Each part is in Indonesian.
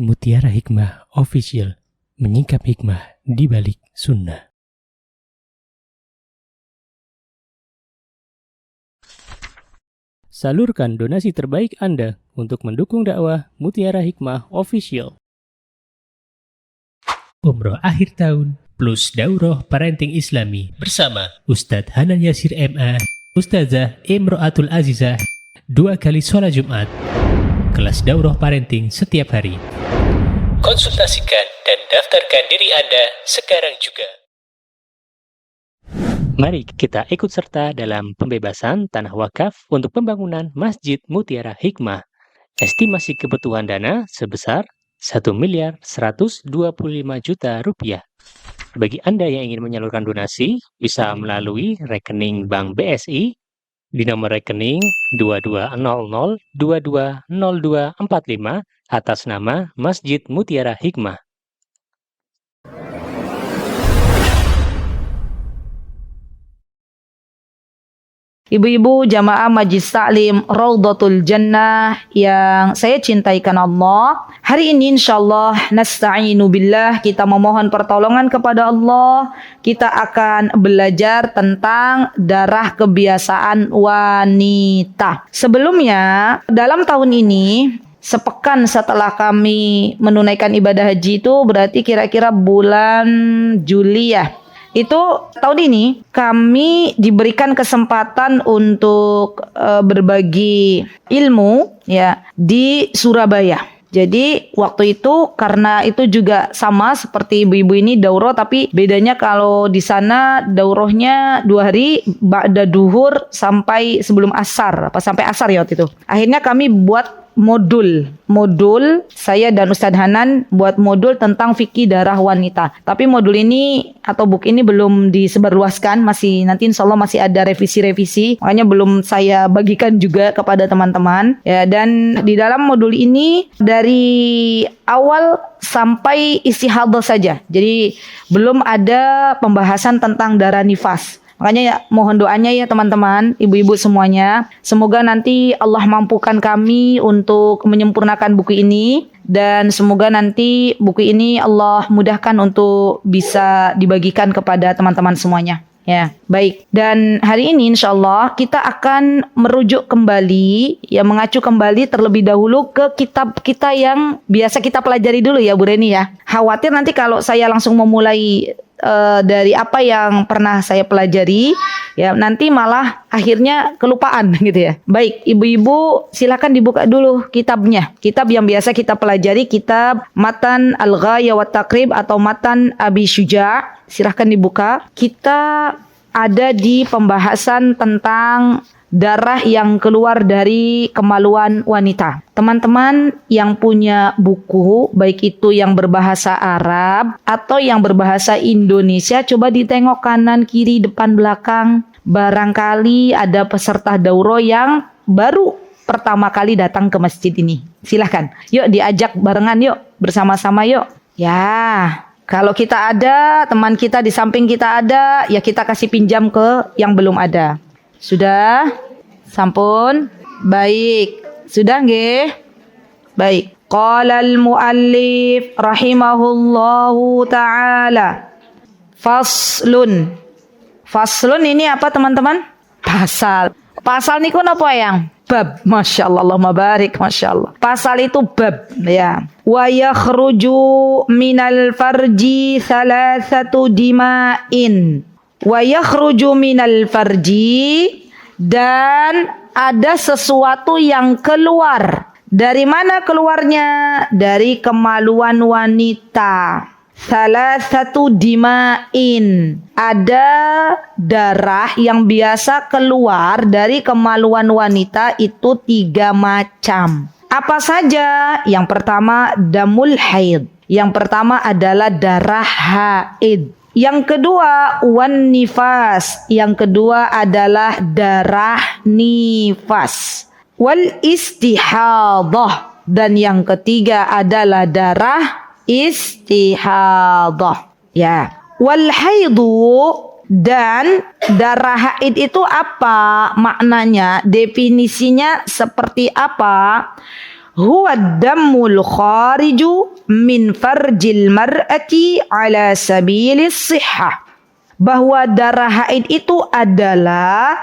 Mutiara Hikmah Official, menyingkap hikmah di balik sunnah. Salurkan donasi terbaik Anda untuk mendukung dakwah Mutiara Hikmah Official. Umroh akhir tahun plus Daurah Parenting Islami bersama Ustadz Hanan Yasir MA, Ustazah Imro'atul Azizah, 2 kali sholat Jumat. Kelas Daurah Parenting setiap hari. Konsultasikan dan daftarkan diri Anda sekarang juga. Mari kita ikut serta dalam pembebasan tanah wakaf untuk pembangunan Masjid Mutiara Hikmah. Estimasi kebutuhan dana sebesar 1.125 juta rupiah. Bagi Anda yang ingin menyalurkan donasi, bisa melalui rekening Bank BSI di nomor rekening 2200220245 atas nama Masjid Mutiara Hikmah. Ibu-ibu jamaah Majlis Taklim Raudhatul Jannah yang saya cintai karena Allah, hari ini insyaallah nasta'inu billah, kita memohon pertolongan kepada Allah. Kita akan belajar tentang darah kebiasaan wanita. Sebelumnya, dalam tahun ini, sepekan setelah kami menunaikan ibadah haji, itu berarti kira-kira bulan Juli ya. Itu tahun ini kami diberikan kesempatan untuk berbagi ilmu ya di Surabaya. Jadi waktu itu karena itu juga sama seperti ibu-ibu ini daurah, tapi bedanya kalau di sana daurahnya 2 hari ba'da duhur sampai sebelum asar, sampai asar ya waktu itu. Akhirnya kami buat modul saya dan Ustadz Hanan buat modul tentang fikih darah wanita. Tapi modul ini atau buku ini belum disebarluaskan, masih nanti insyaallah masih ada revisi-revisi, makanya belum saya bagikan juga kepada teman-teman ya. Dan di dalam modul ini dari awal sampai istihadah saja, jadi belum ada pembahasan tentang darah nifas. Makanya ya, mohon doanya ya teman-teman, ibu-ibu semuanya. Semoga nanti Allah mampukan kami untuk menyempurnakan buku ini. Dan semoga nanti buku ini Allah mudahkan untuk bisa dibagikan kepada teman-teman semuanya. Ya, baik. Dan hari ini insyaallah kita akan merujuk kembali, ya mengacu kembali terlebih dahulu ke kitab kita yang biasa kita pelajari dulu ya Bu Reni ya. Khawatir nanti kalau saya langsung memulai dari apa yang pernah saya pelajari ya nanti malah akhirnya kelupaan gitu ya. Baik, ibu-ibu silakan dibuka dulu kitabnya. Kitab yang biasa kita pelajari, kitab Matan Al-Ghaya wa Taqrib atau Matan Abi Syuja'. Silahkan dibuka. Kita ada di pembahasan tentang darah yang keluar dari kemaluan wanita. Teman-teman yang punya buku, baik itu yang berbahasa Arab atau yang berbahasa Indonesia, coba ditengok kanan, kiri, depan, belakang. Barangkali ada peserta daurah yang baru pertama kali datang ke masjid ini. Silahkan, yuk diajak barengan yuk, bersama-sama yuk. Ya, kalau kita ada, teman kita di samping kita ada, ya kita kasih pinjam ke yang belum ada. Sudah? Sampun? Baik. Sudah nggih? Baik. Qala al-muallif rahimahullahu ta'ala. Faslun. Faslun ini apa teman-teman? Pasal. Pasal niku napa yang? Bab. Masya Allah, Allahumma barik. Masya Allah. Pasal itu bab. Ya. Wa yakhruju minal farji thalathatu dima'in. Wa yakhruju minal farji, dan ada sesuatu yang keluar. Dari mana keluarnya? Dari kemaluan wanita. Thalathatu dima'in. Ada darah yang biasa keluar dari kemaluan wanita itu 3 macam. Apa saja? Yang pertama damul haid. Yang pertama adalah darah haid. Yang kedua wan nifas. Yang kedua adalah darah nifas. Wal istihadah. Dan yang ketiga adalah darah istihadah. Ya. Wal haidu, dan darah haid itu apa maknanya? Definisinya seperti apa? huwa dammul khariju min farjil mar'ati ala sabilis sihhah. Bahwa darah haid itu adalah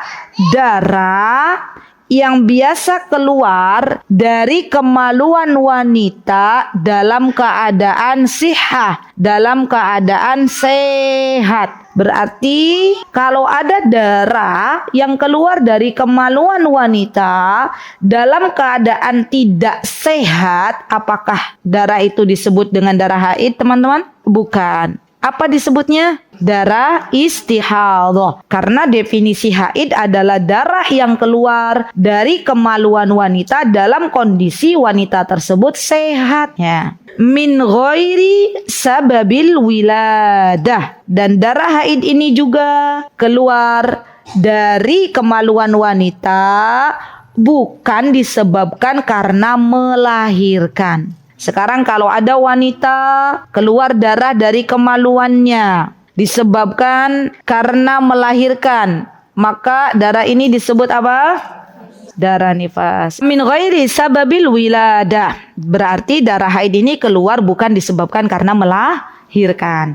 darah yang biasa keluar dari kemaluan wanita dalam keadaan sihah, dalam keadaan sehat. Berarti kalau ada darah yang keluar dari kemaluan wanita dalam keadaan tidak sehat, apakah darah itu disebut dengan darah haid, teman-teman? Bukan. Apa disebutnya? Darah istihadhah. Karena definisi haid adalah darah yang keluar dari kemaluan wanita dalam kondisi wanita tersebut sehat. Ya. Min ghairi sababil wiladah. Dan darah haid ini juga keluar dari kemaluan wanita bukan disebabkan karena melahirkan. Sekarang kalau ada wanita keluar darah dari kemaluannya disebabkan karena melahirkan, maka darah ini disebut apa? Darah nifas. Min ghairi sababil wiladah. Berarti darah haid ini keluar bukan disebabkan karena melahirkan.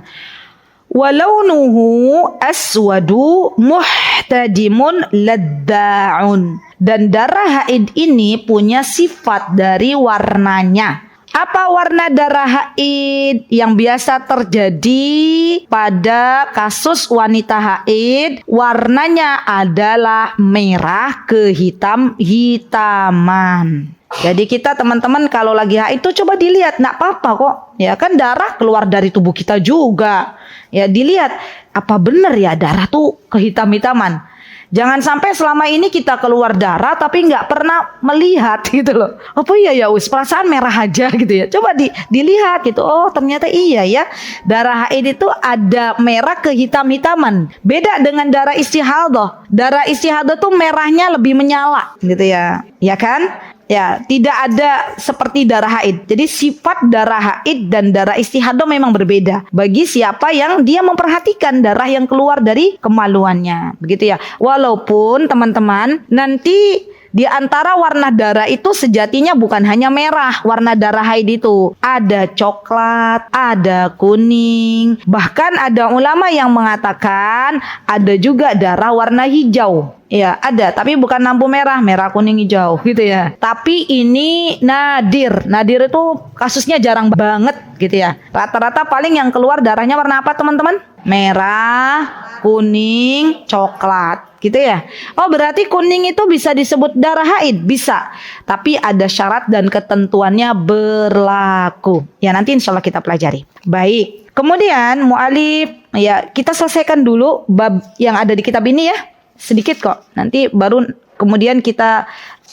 Walaunuhu aswadu muhtadimun ladda'un. Dan darah haid ini punya sifat dari warnanya. Apa warna darah haid yang biasa terjadi pada kasus wanita haid? Warnanya adalah merah kehitam-hitaman. Jadi kita teman-teman kalau lagi haid itu coba dilihat, nggak apa-apa kok. Ya kan darah keluar dari tubuh kita juga. Ya dilihat, apa benar ya darah tuh kehitam-hitaman. Jangan sampai selama ini kita keluar darah tapi nggak pernah melihat gitu loh. Apa iya ya perasaan merah aja gitu ya. Coba dilihat gitu. Oh ternyata iya ya. Darah haid itu ada merah kehitam-hitaman. Beda dengan darah istihadhah. Darah istihadhah tuh merahnya lebih menyala gitu ya. Ya kan? Ya, tidak ada seperti darah haid. Jadi sifat darah haid dan darah istihadhah memang berbeda. Bagi siapa yang dia memperhatikan darah yang keluar dari kemaluannya. Begitu ya. Walaupun teman-teman nanti di antara warna darah itu sejatinya bukan hanya merah, warna darah haid itu. Ada coklat, ada kuning. Bahkan ada ulama yang mengatakan ada juga darah warna hijau. Ya, ada, tapi bukan lampu merah, merah, kuning, hijau gitu ya. Tapi ini nadir. Nadir itu kasusnya jarang banget gitu ya. Rata-rata paling yang keluar darahnya warna apa, teman-teman? Merah, kuning, coklat. Gitu ya. Oh berarti kuning itu bisa disebut darah haid? Bisa. Tapi ada syarat dan ketentuannya berlaku. Ya nanti insya Allah kita pelajari. Baik. Kemudian mu'alif, ya kita selesaikan dulu bab yang ada di kitab ini ya. Sedikit kok. Nanti baru kemudian kita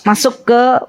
masuk ke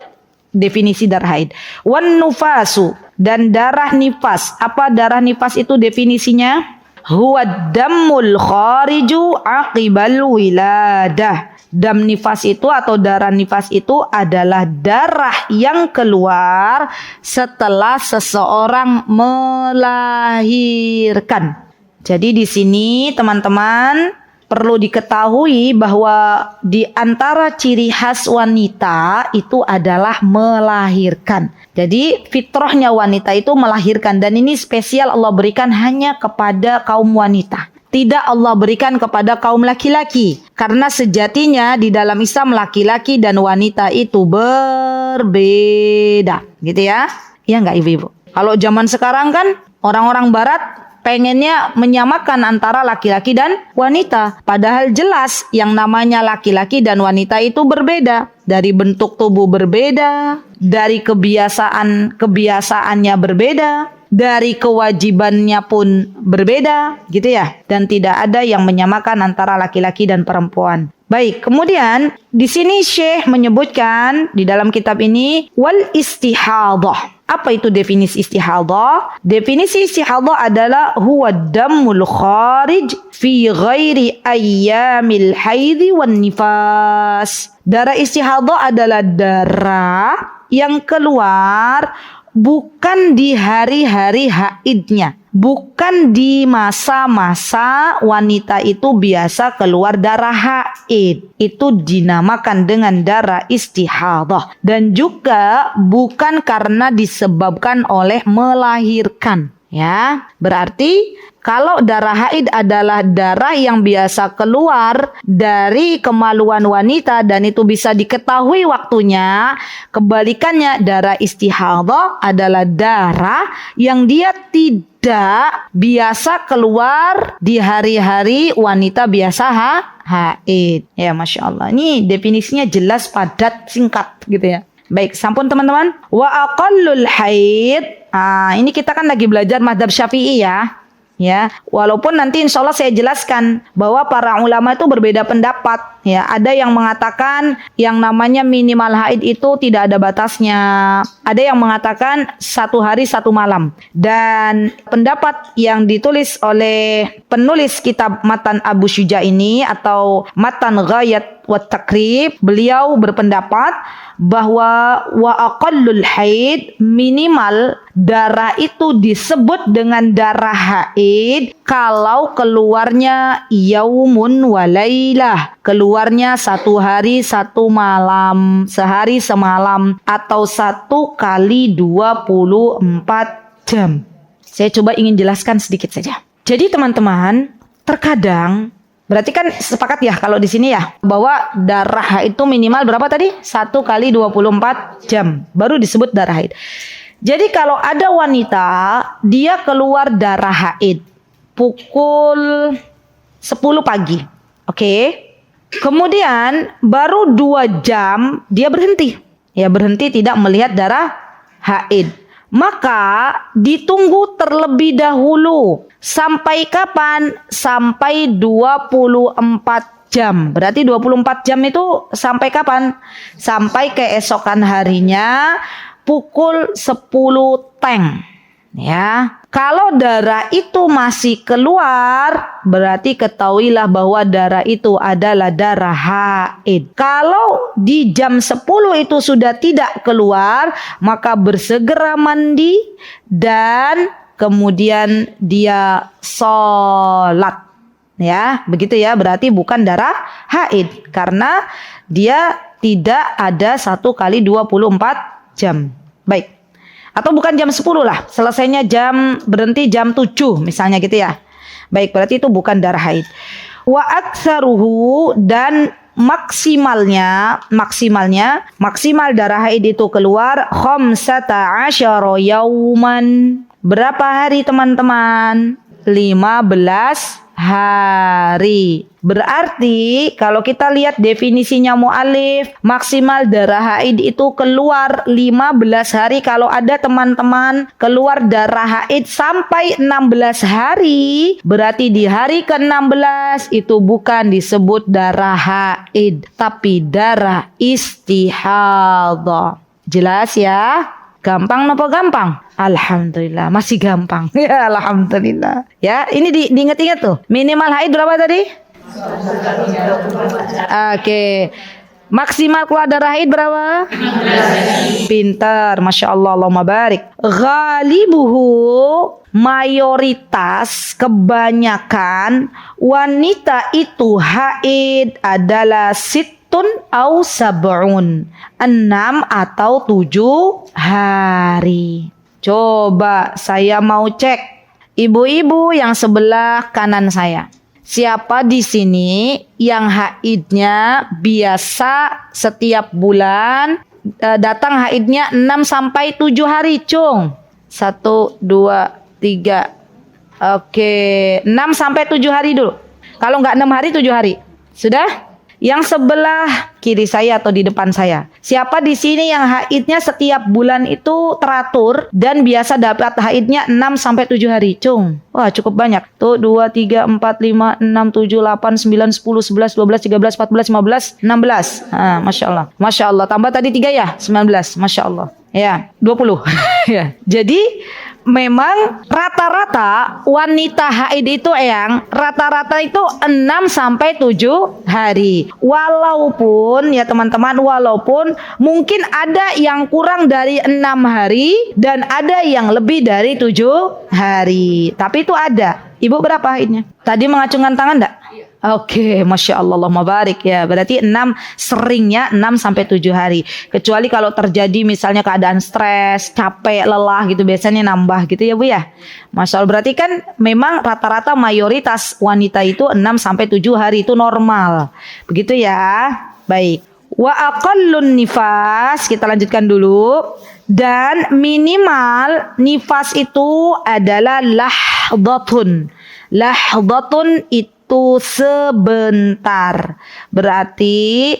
definisi darah haid. Wan nufasu, dan darah nifas. Apa darah nifas itu definisinya? Huwa dammul khariju aqibal wiladah. Dam nifas itu atau darah nifas itu adalah darah yang keluar setelah seseorang melahirkan. Jadi di sini teman-teman perlu diketahui bahwa di antara ciri khas wanita itu adalah melahirkan. Jadi fitrahnya wanita itu melahirkan, dan ini spesial Allah berikan hanya kepada kaum wanita. Tidak Allah berikan kepada kaum laki-laki. Karena sejatinya di dalam Islam laki-laki dan wanita itu berbeda. Gitu ya. Iya enggak ibu-ibu? Kalau zaman sekarang kan orang-orang barat pengennya menyamakan antara laki-laki dan wanita. Padahal jelas yang namanya laki-laki dan wanita itu berbeda. Dari bentuk tubuh berbeda, dari kebiasaannya berbeda, dari kewajibannya pun berbeda, gitu ya. Dan tidak ada yang menyamakan antara laki-laki dan perempuan. Baik, kemudian di sini Syekh menyebutkan di dalam kitab ini wal istihadhah. Apa itu definisi istihadhah? Definisi istihadhah adalah huwa dammul kharij fi ghairi ayyamil haidhi wan nifas. Darah istihadhah adalah darah yang keluar bukan di hari-hari haidnya. bukan di masa-masa wanita itu biasa keluar darah haid. Itu dinamakan dengan darah istihadah. Dan juga bukan karena disebabkan oleh melahirkan. Ya, berarti kalau darah haid adalah darah yang biasa keluar dari kemaluan wanita dan itu bisa diketahui waktunya. Kebalikannya, darah istihadah adalah darah yang dia tidak biasa keluar di hari-hari wanita biasa haid. Ya, Masya Allah. Ini definisinya jelas, padat, singkat gitu ya. Baik, sampun teman-teman. Wa aqallul haid. Ini kita kan lagi belajar mazhab Syafi'i ya. Ya, walaupun nanti insya Allah saya jelaskan bahwa para ulama itu berbeda pendapat. Ya, ada yang mengatakan yang namanya minimal haid itu tidak ada batasnya. Ada yang mengatakan 1 hari 1 malam. Dan pendapat yang ditulis oleh penulis kitab Matan Abu Syuja ini atau Matan Ghayat wa Takrib, beliau berpendapat bahwa wa aqallul haid, minimal darah itu disebut dengan darah haid kalau keluarnya yaumun walailah, keluarnya 1 hari 1 malam, sehari semalam, atau 1 kali 24 jam. Saya coba ingin jelaskan sedikit saja. Jadi teman-teman, terkadang berarti kan sepakat ya kalau di sini ya bahwa darah haid itu minimal berapa tadi? 1 kali 24 jam baru disebut darah haid. Jadi kalau ada wanita dia keluar darah haid pukul 10 pagi. Oke. Kemudian baru 2 jam dia berhenti. Ya, berhenti tidak melihat darah haid. Maka ditunggu terlebih dahulu. Sampai kapan? Sampai 24 jam. Berarti 24 jam itu sampai kapan? Sampai keesokan harinya pukul 10 teng. Ya. Kalau darah itu masih keluar, berarti ketahuilah bahwa darah itu adalah darah haid. Kalau di jam 10 itu sudah tidak keluar, maka bersegera mandi dan kemudian dia sholat. Ya, begitu ya, berarti bukan darah haid karena dia tidak ada 1 kali 24 jam. Baik. Atau bukan jam 10 lah, selesainya berhenti jam 7 misalnya gitu ya. Baik, berarti itu bukan darah haid. Wa aktsaruhu, dan maksimal darah haid itu keluar 15 yauman. Berapa hari teman-teman? 15 hari. Berarti kalau kita lihat definisinya mu'alif, maksimal darah haid itu keluar 15 hari. Kalau ada teman-teman keluar darah haid sampai 16 hari, berarti di hari ke-16 itu bukan disebut darah haid, tapi darah istihadah. Jelas ya? Gampang apa gampang? Alhamdulillah, masih gampang. Ya, alhamdulillah. Ya, ini diingat-ingat tuh. Minimal haid berapa tadi? Oke. Maksimal keluar darah haid berapa? 15. Pintar, Masya Allah, Allahumma barik. Ghalibuhu, mayoritas, kebanyakan wanita itu haid adalah situn au sab'un, 6 atau 7 hari. Coba saya mau cek ibu-ibu yang sebelah kanan saya. Siapa di sini yang haidnya biasa setiap bulan datang haidnya 6 sampai 7 hari, Cung? 1, 2, 3. Oke, 6 sampai 7 hari dulu. Kalau nggak 6 hari, 7 hari. Sudah? Yang sebelah kiri saya atau di depan saya. Siapa di sini yang haidnya setiap bulan itu teratur dan biasa dapat haidnya 6 sampai 7 hari? Cung. Wah, cukup banyak. Tuh 2, 3, 4, 5, 6, 7, 8, 9, 10, 11, 12, 13, 14, 15, 16. Masya Allah. Masya Allah. Tambah tadi 3 ya? 19. Masya Allah. Ya, 20. Ya. Jadi memang rata-rata wanita haid itu yang rata-rata itu 6 sampai 7 hari. Walaupun ya teman-teman, walaupun mungkin ada yang kurang dari 6 hari dan ada yang lebih dari 7 hari. Tapi itu ada. Ibu berapa haidnya? Tadi mengacungkan tangan enggak? Oke, Masya Allah, Allahumma barik ya. Berarti 6, seringnya 6 sampai 7 hari. Kecuali kalau terjadi misalnya keadaan stres, capek, lelah gitu, biasanya nambah gitu ya Bu ya. Masya Allah, berarti kan memang rata-rata mayoritas wanita itu 6 sampai 7 hari itu normal. Begitu ya. Baik. Wa aqallun nifas, kita lanjutkan dulu. Dan minimal nifas itu adalah lahdhatun. Lahdhatun itu sebentar. Berarti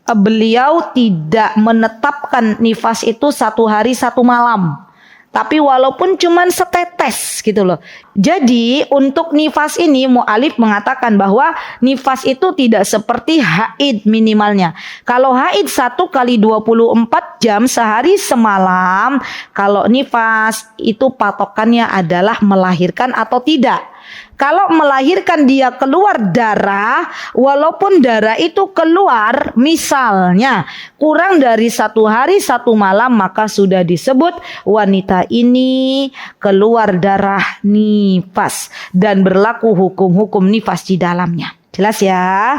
beliau tidak menetapkan nifas itu 1 hari 1 malam. Tapi walaupun cuman setetes gitu loh. Jadi untuk nifas ini mu'alif mengatakan bahwa nifas itu tidak seperti haid minimalnya. Kalau haid 1 kali 24 jam sehari semalam. Kalau nifas itu patokannya adalah melahirkan atau tidak. Kalau melahirkan dia keluar darah, walaupun darah itu keluar misalnya kurang dari 1 hari 1 malam, maka sudah disebut wanita ini keluar darah nifas dan berlaku hukum-hukum nifas di dalamnya. Jelas ya?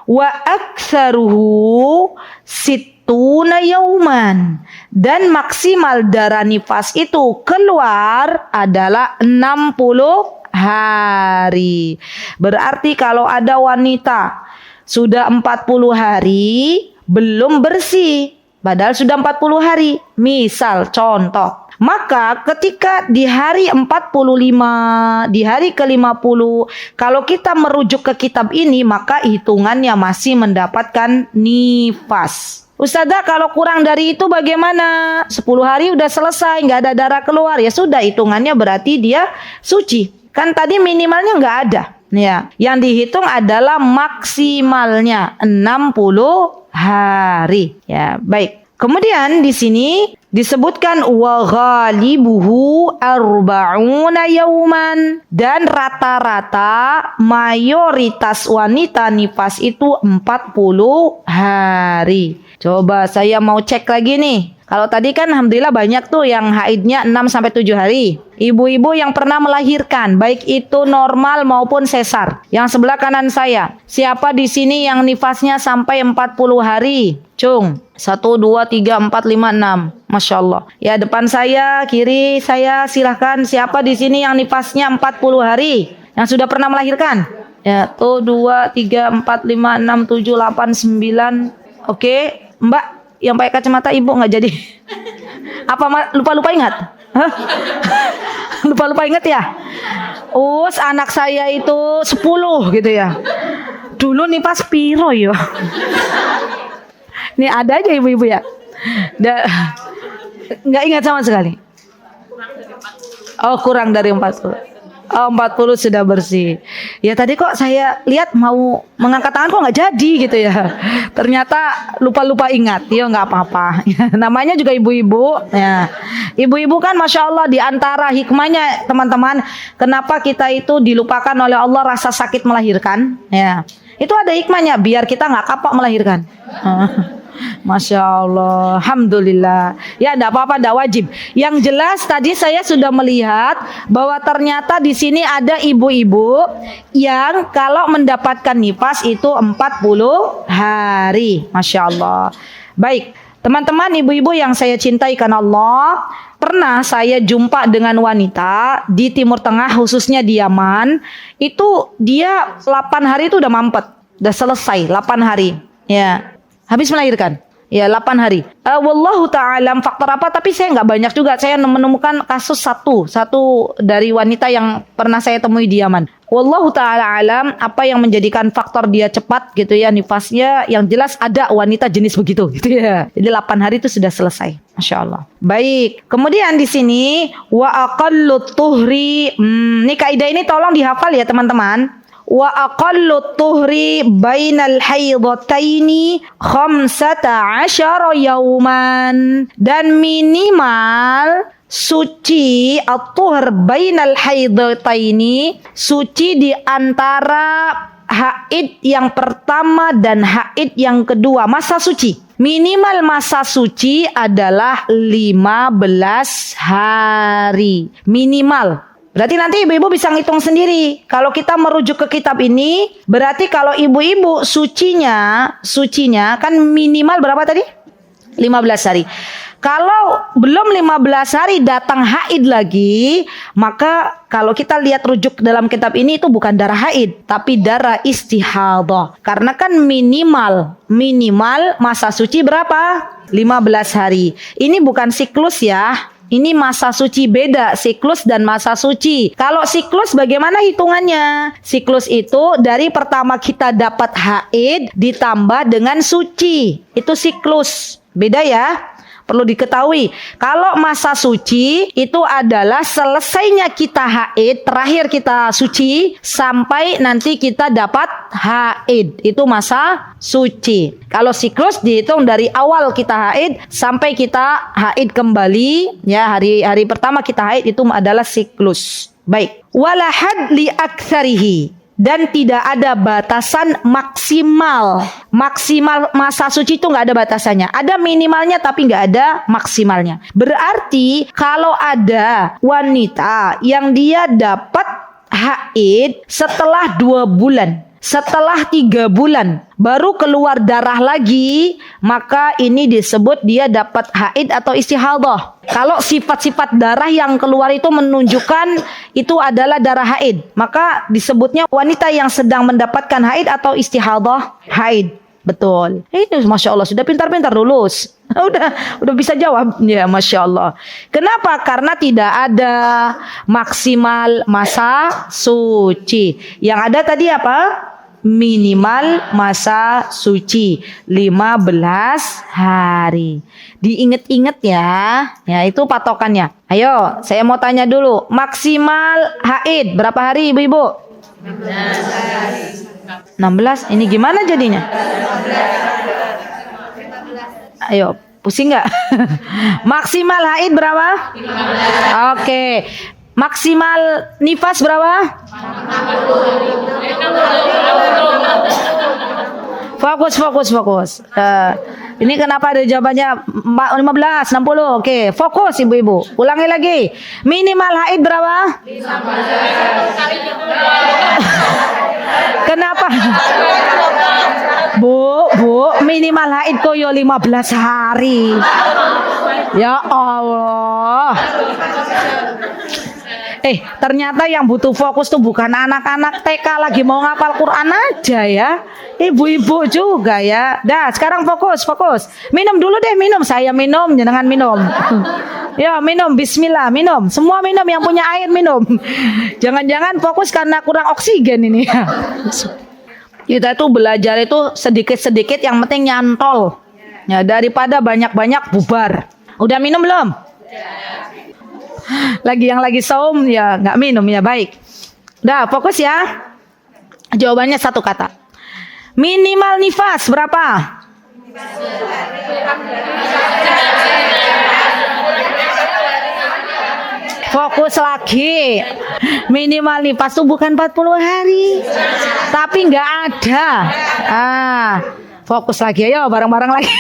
Wa aktsaruhu sittuna yauman, dan maksimal darah nifas itu keluar adalah 60 hari. Berarti kalau ada wanita sudah 40 hari belum bersih, padahal sudah 40 hari. Misal contoh, maka ketika di hari 45, di hari ke-50, kalau kita merujuk ke kitab ini, maka hitungannya masih mendapatkan nifas. Ustazah, kalau kurang dari itu bagaimana? 10 hari udah selesai, nggak ada darah keluar, ya sudah, hitungannya berarti dia suci. Kan tadi minimalnya nggak ada. Ya, yang dihitung adalah maksimalnya 60 hari. Ya, baik. Kemudian di sini disebutkan wa ghalibuhu arba'una yauman, dan rata-rata mayoritas wanita nifas itu 40 hari. Coba saya mau cek lagi nih. Kalau tadi kan alhamdulillah banyak tuh yang haidnya 6 sampai 7 hari. Ibu-ibu yang pernah melahirkan, baik itu normal maupun sesar. Yang sebelah kanan saya, siapa di sini yang nifasnya sampai 40 hari? Cung. 1, 2, 3, 4, 5, 6. Masya Allah. Ya, depan saya, kiri saya, silahkan. Siapa di sini yang nifasnya 40 hari? Yang sudah pernah melahirkan? Ya, tuh 2, 3, 4, 5, 6, 7, 8, 9. Oke, Mbak yang pakai kacamata ibu nggak jadi. Apa lupa ingat? Hah? Lupa ingat ya? Anak saya itu 10 gitu ya. Dulu nifas piro yo. Ini ada aja ibu-ibu ya. Nggak ingat sama sekali. Kurang dari 40. 40 sudah bersih. Ya tadi kok saya lihat mau mengangkat tangan kok nggak jadi gitu ya. Ternyata lupa ingat. Ya nggak apa-apa. Namanya juga ibu-ibu. Ya. Ibu-ibu kan Masya Allah, di antara hikmahnya teman-teman, kenapa kita itu dilupakan oleh Allah rasa sakit melahirkan. Ya. Itu ada hikmahnya biar kita nggak kapok melahirkan. Masya Allah, alhamdulillah. Ya, tidak apa-apa, tidak wajib. Yang jelas tadi saya sudah melihat bahwa ternyata di sini ada ibu-ibu yang kalau mendapatkan nifas itu 40 hari. Masya Allah. Baik, teman-teman ibu-ibu yang saya cintai karena Allah, pernah saya jumpa dengan wanita di Timur Tengah, khususnya di Yaman. Itu dia 8 hari itu udah mampet, udah selesai 8 hari. Ya. Habis melahirkan. Ya 8 hari. Wallahu ta'ala faktor apa, tapi saya nggak banyak juga. Saya menemukan kasus satu dari wanita yang pernah saya temui di Yaman. Wallahu ta'ala alam apa yang menjadikan faktor dia cepat gitu ya nifasnya. Yang jelas ada wanita jenis begitu gitu ya. Jadi 8 hari itu sudah selesai. Masya Allah. Baik. Kemudian di sini wa aqallut tuhri. Ini kaidah ini tolong dihafal ya teman-teman. wa aqallu tuhri bainal haidataini 15 yauman, dan minimal suci at-tuhur bainal haidataini, suci di antara haid yang pertama dan haid yang kedua, masa suci. Minimal masa suci adalah 15 hari. Minimal. Berarti nanti ibu-ibu bisa ngitung sendiri. Kalau kita merujuk ke kitab ini, berarti kalau ibu-ibu sucinya kan minimal berapa tadi? 15 hari. Kalau belum 15 hari datang haid lagi, maka kalau kita lihat rujuk dalam kitab ini itu bukan darah haid, tapi darah istihadah. Karena kan minimal masa suci berapa? 15 hari. Ini bukan siklus ya. Ini masa suci, beda siklus dan masa suci. Kalau siklus bagaimana hitungannya? Siklus itu dari pertama kita dapat haid ditambah dengan suci. Itu siklus. Beda ya. Perlu diketahui, kalau masa suci itu adalah selesainya kita haid, terakhir kita suci, sampai nanti kita dapat haid. Itu masa suci. Kalau siklus dihitung dari awal kita haid sampai kita haid kembali, ya hari pertama kita haid itu adalah siklus. Baik. Wala had li aktsarihi. Dan tidak ada batasan maksimal. Maksimal masa suci itu nggak ada batasannya. Ada minimalnya tapi nggak ada maksimalnya. Berarti kalau ada wanita yang dia dapat haid setelah 2 bulan, setelah 3 bulan baru keluar darah lagi, maka ini disebut dia dapat haid atau istihadah. Kalau sifat-sifat darah yang keluar itu menunjukkan itu adalah darah haid, maka disebutnya wanita yang sedang mendapatkan haid atau istihadah haid. Betul. Ini Masya Allah sudah pintar-pintar lulus. Udah bisa jawab. Ya Masya Allah. Kenapa? Karena tidak ada maksimal masa suci. Yang ada tadi apa? Minimal masa suci 15 hari. Diinget-inget ya. Ya itu patokannya. Ayo saya mau tanya dulu. Maksimal haid berapa hari ibu-ibu? 16. Ini gimana jadinya? Ayo, pusing nggak? Maksimal haid berapa? 15. Oke. Maksimal nifas berapa? 60. Fokus. Ini kenapa ada jawabannya 15, 60? Oke, fokus ibu-ibu. Ulangi lagi. Minimal haid berapa? 15. Kenapa? Bu, minimal haid koyo 15 hari. Ya Allah. Ternyata yang butuh fokus tuh bukan anak-anak TK lagi mau ngapal Quran aja ya. Ibu-ibu juga ya. Dah, sekarang fokus. Minum dulu deh, minum. Saya minum, jangan minum. Ya, minum. Bismillah, minum. Semua minum, yang punya air minum. Jangan-jangan fokus karena kurang oksigen ini. Kita itu belajar itu sedikit-sedikit, yang penting nyantol. Ya, daripada banyak-banyak bubar. Udah minum belum? Yang lagi saum ya nggak minum ya, baik. Udah fokus ya. Jawabannya satu kata. Minimal nifas berapa? Fokus lagi. Minimal nifas itu bukan 40 hari. Tapi nggak ada. Fokus lagi, ayo bareng-bareng lagi.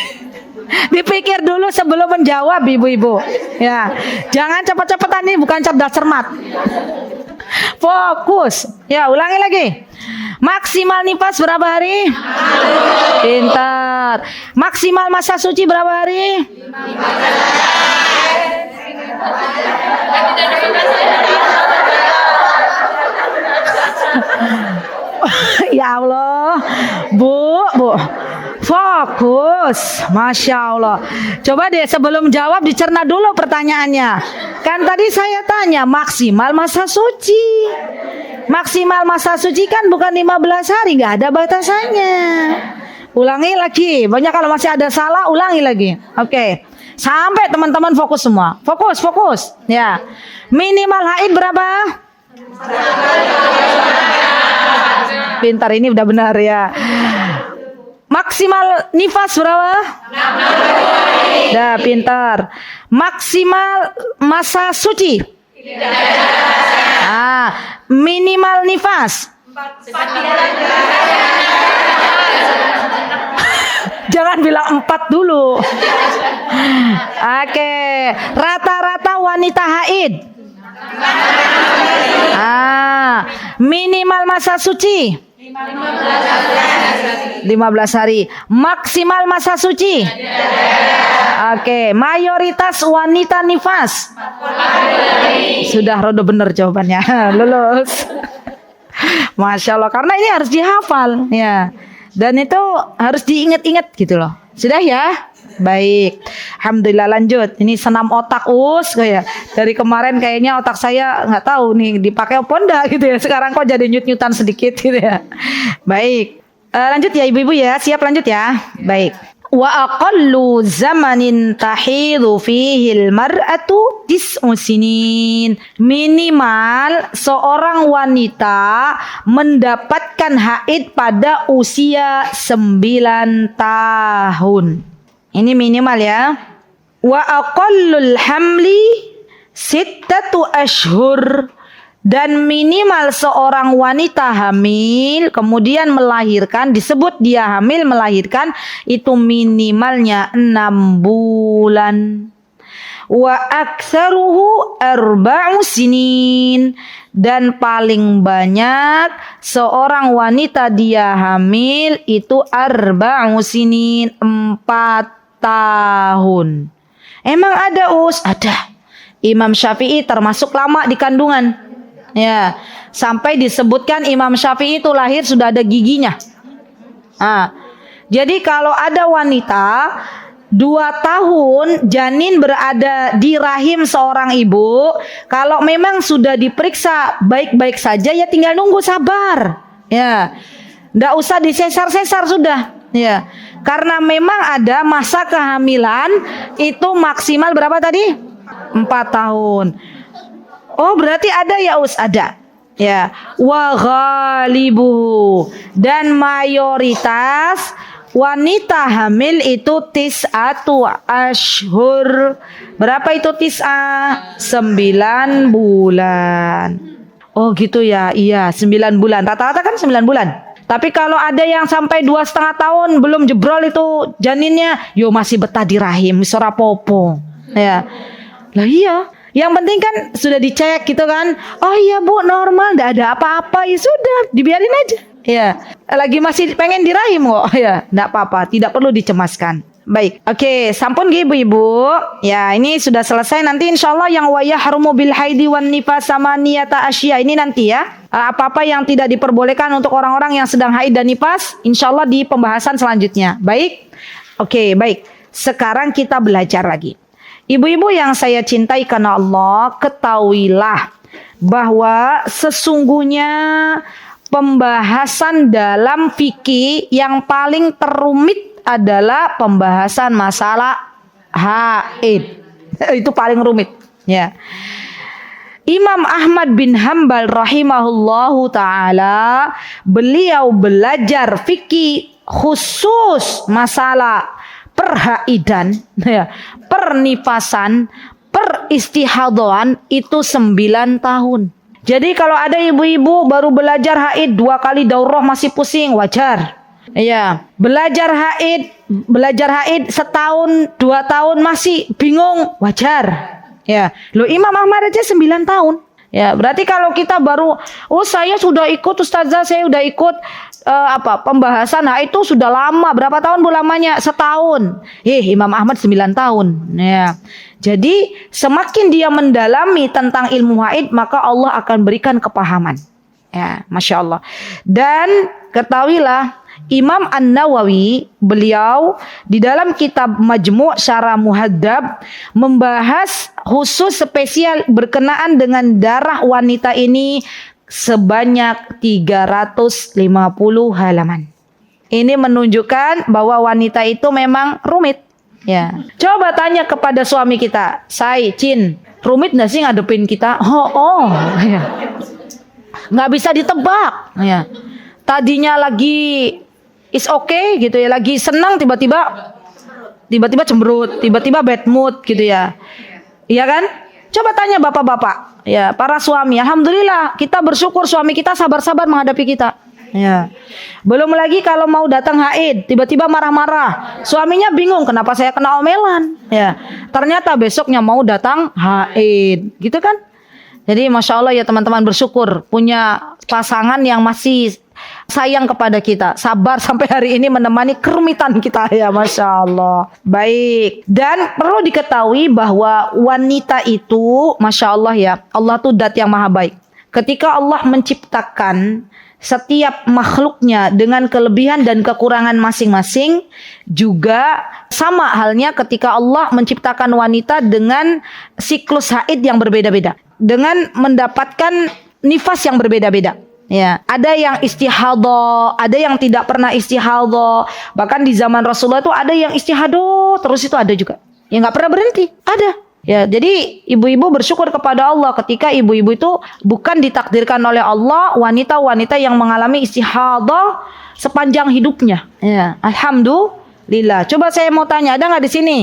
Dipikir dulu sebelum menjawab ibu-ibu. Ya, jangan cepat-cepatan, ini bukan cerdas cermat. Fokus. Ya, ulangi lagi. Maksimal nifas berapa hari? Pintar. Maksimal masa suci berapa hari? 15. Ya Allah, Bu. Fokus, Masya Allah. Coba deh sebelum jawab dicerna dulu pertanyaannya. Kan tadi saya tanya maksimal masa suci. Maksimal masa suci kan bukan 15 hari, nggak ada batasannya. Ulangi lagi. Banyak kalau masih ada salah, ulangi lagi. Oke. Sampai teman-teman fokus semua. Fokus. Ya. Minimal haid berapa? Pintar, ini udah benar ya. Maksimal nifas berapa? Dah, pintar. Maksimal masa suci? Minimal nifas? Jangan bilang 4 dulu. Oke, rata-rata wanita haid. Minimal masa suci 15 hari. Maksimal masa suci? Oke, mayoritas wanita nifas? Sudah rodo bener jawabannya. Lulus. Masya Allah, karena ini harus dihafal ya. Dan itu harus diingat-ingat gitu loh. Sudah ya? Baik. Alhamdulillah, lanjut. Ini senam otak kayak dari kemarin kayaknya otak saya nggak tahu nih dipakai apa enggak gitu ya. Sekarang kok jadi nyut-nyutan sedikit gitu ya. Baik. Lanjut ya ibu-ibu ya. Siap lanjut ya. Baik. Wa aqallu zamanin tahidu fihil mar'atu tis'u sinin. Minimal seorang wanita mendapatkan haid pada usia 9 tahun. Ini minimal ya. Wa aqallul hamli 6 ashhur. Dan minimal seorang wanita hamil kemudian melahirkan, disebut dia hamil melahirkan, itu minimalnya 6 bulan. Wa aktsaruhu 4 sinin. Dan paling banyak seorang wanita dia hamil itu 4 sinin, 4 tahun. Emang ada Ada. Imam Syafi'i termasuk lama di kandungan. Ya, sampai disebutkan Imam Syafi'i itu lahir sudah ada giginya. Jadi kalau ada wanita 2 tahun janin berada di rahim seorang ibu, kalau memang sudah diperiksa baik-baik saja ya tinggal nunggu, sabar. Ya, nggak usah disesar-sesar sudah. Ya, karena memang ada masa kehamilan itu maksimal berapa tadi? 4 tahun. Oh, berarti ada ya ada. Ya, wa ghalibu, dan mayoritas wanita hamil itu 9 ashhur. Berapa itu 9 bulan. Oh gitu ya. Iya, 9 bulan. Rata-rata kan 9 bulan. Tapi kalau ada yang sampai 2,5 tahun belum jebrol itu janinnya, masih betah di rahim, sora popo. Ya. Lah iya. Yang penting kan sudah dicek gitu kan. Oh iya Bu, normal, enggak ada apa-apa. Ya sudah, dibiarin aja. Ya, lagi masih pengen di rahim kok. Ya, enggak apa-apa, tidak perlu dicemaskan. Baik. Oke, sampun ibu-ibu. Ya, ini sudah selesai. Nanti insyaallah yang wa yahrumu bil haidi wan nifas sama niyata asya ini nanti ya. Apa-apa yang tidak diperbolehkan untuk orang-orang yang sedang haid dan nifas, insyaallah di pembahasan selanjutnya. Baik. Oke, baik. Sekarang kita belajar lagi. Ibu-ibu yang saya cintai karena Allah, ketahuilah bahwa sesungguhnya pembahasan dalam fikih yang paling terumit adalah pembahasan masalah haid. Itu paling rumit, ya. Imam Ahmad bin Hanbal rahimahullahu taala, beliau belajar fikih khusus masalah perhaidan, ya, pernifasan, peristihadoan itu 9 tahun. Jadi kalau ada ibu-ibu baru belajar haid 2 kali daurah masih pusing, wajar. Ya, belajar haid setahun 2 tahun masih bingung, wajar. Ya, lo Imam Ahmad aja 9 tahun. Ya, berarti kalau kita baru, saya sudah ikut ustazah, saya sudah ikut pembahasan itu sudah lama. Berapa tahun Bu lamanya? Setahun. Imam Ahmad 9 tahun. Ya. Jadi semakin dia mendalami tentang ilmu haid, maka Allah akan berikan kepahaman. Ya, Masya Allah. Dan ketahuilah Imam An-Nawawi, beliau di dalam kitab Majmu' Syarah Muhadzab membahas khusus spesial berkenaan dengan darah wanita ini sebanyak 350 halaman. Ini menunjukkan bahwa wanita itu memang rumit. Ya. Coba tanya kepada suami kita, Cin, rumit nggak sih ngadepin kita? Oh, ya. Nggak bisa ditebak. Ya. tadinya lagi is okay gitu ya, lagi senang tiba-tiba cemberut, tiba-tiba bad mood gitu ya. Iya kan? Coba tanya bapak-bapak, ya, para suami. Alhamdulillah, kita bersyukur suami kita sabar-sabar menghadapi kita. Ya. Belum lagi kalau mau datang haid, tiba-tiba marah-marah. Suaminya bingung, kenapa saya kena omelan? Ya. Ternyata besoknya mau datang haid, gitu kan? Jadi Masya Allah ya teman-teman, bersyukur punya pasangan yang masih sayang kepada kita, sabar sampai hari ini menemani kerumitan kita, ya Masya Allah. Baik, dan perlu diketahui bahwa wanita itu Masya Allah ya, Allah tuh zat yang maha baik. Ketika Allah menciptakan setiap makhluknya dengan kelebihan dan kekurangan masing-masing, juga sama halnya ketika Allah menciptakan wanita dengan siklus haid yang berbeda-beda, dengan mendapatkan nifas yang berbeda-beda. Ya, ada yang istihadah, ada yang tidak pernah istihadah. Bahkan di zaman Rasulullah itu ada yang istihadah terus, itu ada juga yang nggak pernah berhenti, ada. Ya, jadi ibu-ibu bersyukur kepada Allah ketika ibu-ibu itu bukan ditakdirkan oleh Allah wanita-wanita yang mengalami istihadah sepanjang hidupnya. Ya, alhamdulillah. Coba saya mau tanya, ada nggak di sini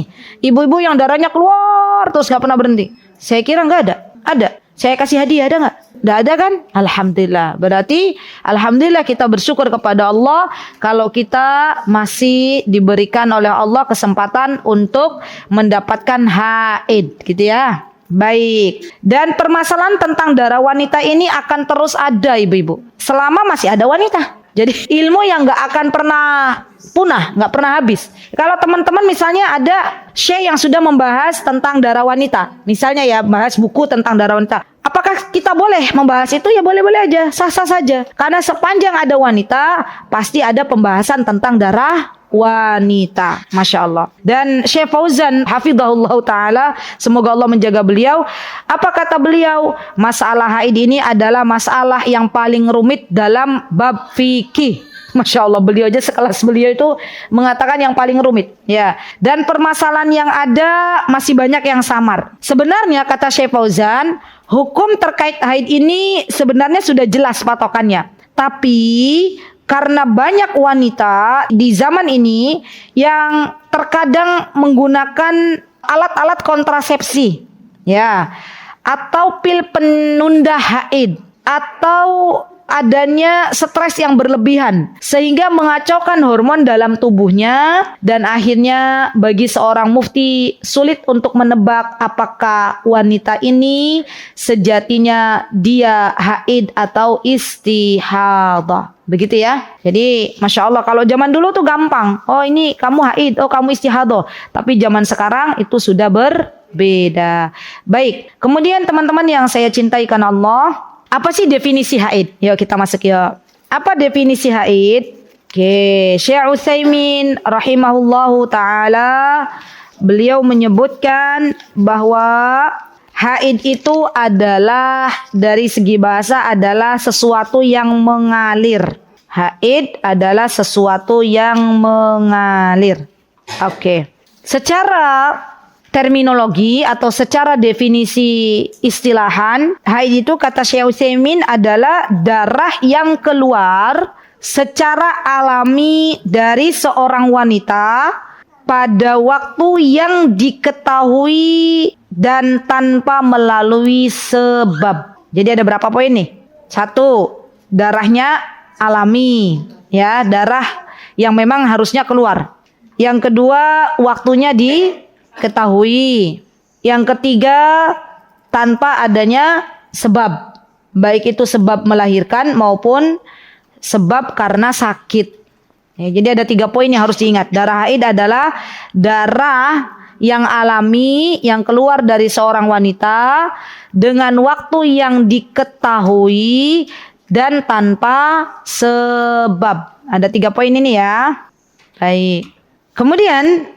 ibu-ibu yang darahnya keluar terus nggak pernah berhenti? Saya kira nggak ada. Ada. Saya kasih hadiah, ada nggak? Nggak ada kan? Alhamdulillah. Berarti alhamdulillah kita bersyukur kepada Allah kalau kita masih diberikan oleh Allah kesempatan untuk mendapatkan haid, gitu ya. Baik. Dan permasalahan tentang darah wanita ini akan terus ada, ibu-ibu, selama masih ada wanita. Jadi ilmu yang nggak akan pernah punah, nggak pernah habis. Kalau teman-teman misalnya ada syekh yang sudah membahas tentang darah wanita, misalnya ya, bahas buku tentang darah wanita, apakah kita boleh membahas itu? Ya boleh-boleh aja, sah-sah saja. Karena sepanjang ada wanita, pasti ada pembahasan tentang darah wanita. Masya Allah. Dan Syekh Fauzan hafizahullah ta'ala, semoga Allah menjaga beliau, apa kata beliau? Masalah haid ini adalah masalah yang paling rumit dalam bab fikih. Masya Allah, beliau aja sekelas beliau itu mengatakan yang paling rumit, ya. Dan permasalahan yang ada masih banyak yang samar. Sebenarnya kata Syekh Fauzan, hukum terkait haid ini sebenarnya sudah jelas patokannya. Tapi karena banyak wanita di zaman ini yang terkadang menggunakan alat-alat kontrasepsi, ya, atau pil penunda haid, atau adanya stres yang berlebihan sehingga mengacaukan hormon dalam tubuhnya, dan akhirnya bagi seorang mufti sulit untuk menebak apakah wanita ini sejatinya dia haid atau istihadah. Begitu ya. Jadi Masya Allah, kalau zaman dulu tuh gampang, oh ini kamu haid, oh kamu istihadah. Tapi zaman sekarang itu sudah berbeda. Baik, kemudian teman-teman yang saya cintai karena Allah, apa sih definisi haid? Yuk kita masuk yuk. Apa definisi haid? Oke, Syekh Utsaimin rahimahullahu ta'ala, beliau menyebutkan bahwa haid itu adalah dari segi bahasa adalah sesuatu yang mengalir. Haid adalah sesuatu yang mengalir. Oke. Secara terminologi atau secara definisi istilahan, haid itu kata Syekh Utsaimin adalah darah yang keluar secara alami dari seorang wanita pada waktu yang diketahui dan tanpa melalui sebab. Jadi ada berapa poin nih? 1, darahnya alami, ya, darah yang memang harusnya keluar. Yang kedua, waktunya diketahui. Yang ketiga, tanpa adanya sebab, baik itu sebab melahirkan maupun sebab karena sakit. Ya, jadi ada 3 poin yang harus diingat. Darah haid adalah darah yang alami yang keluar dari seorang wanita dengan waktu yang diketahui dan tanpa sebab. Ada 3 poin ini ya. Baik. Kemudian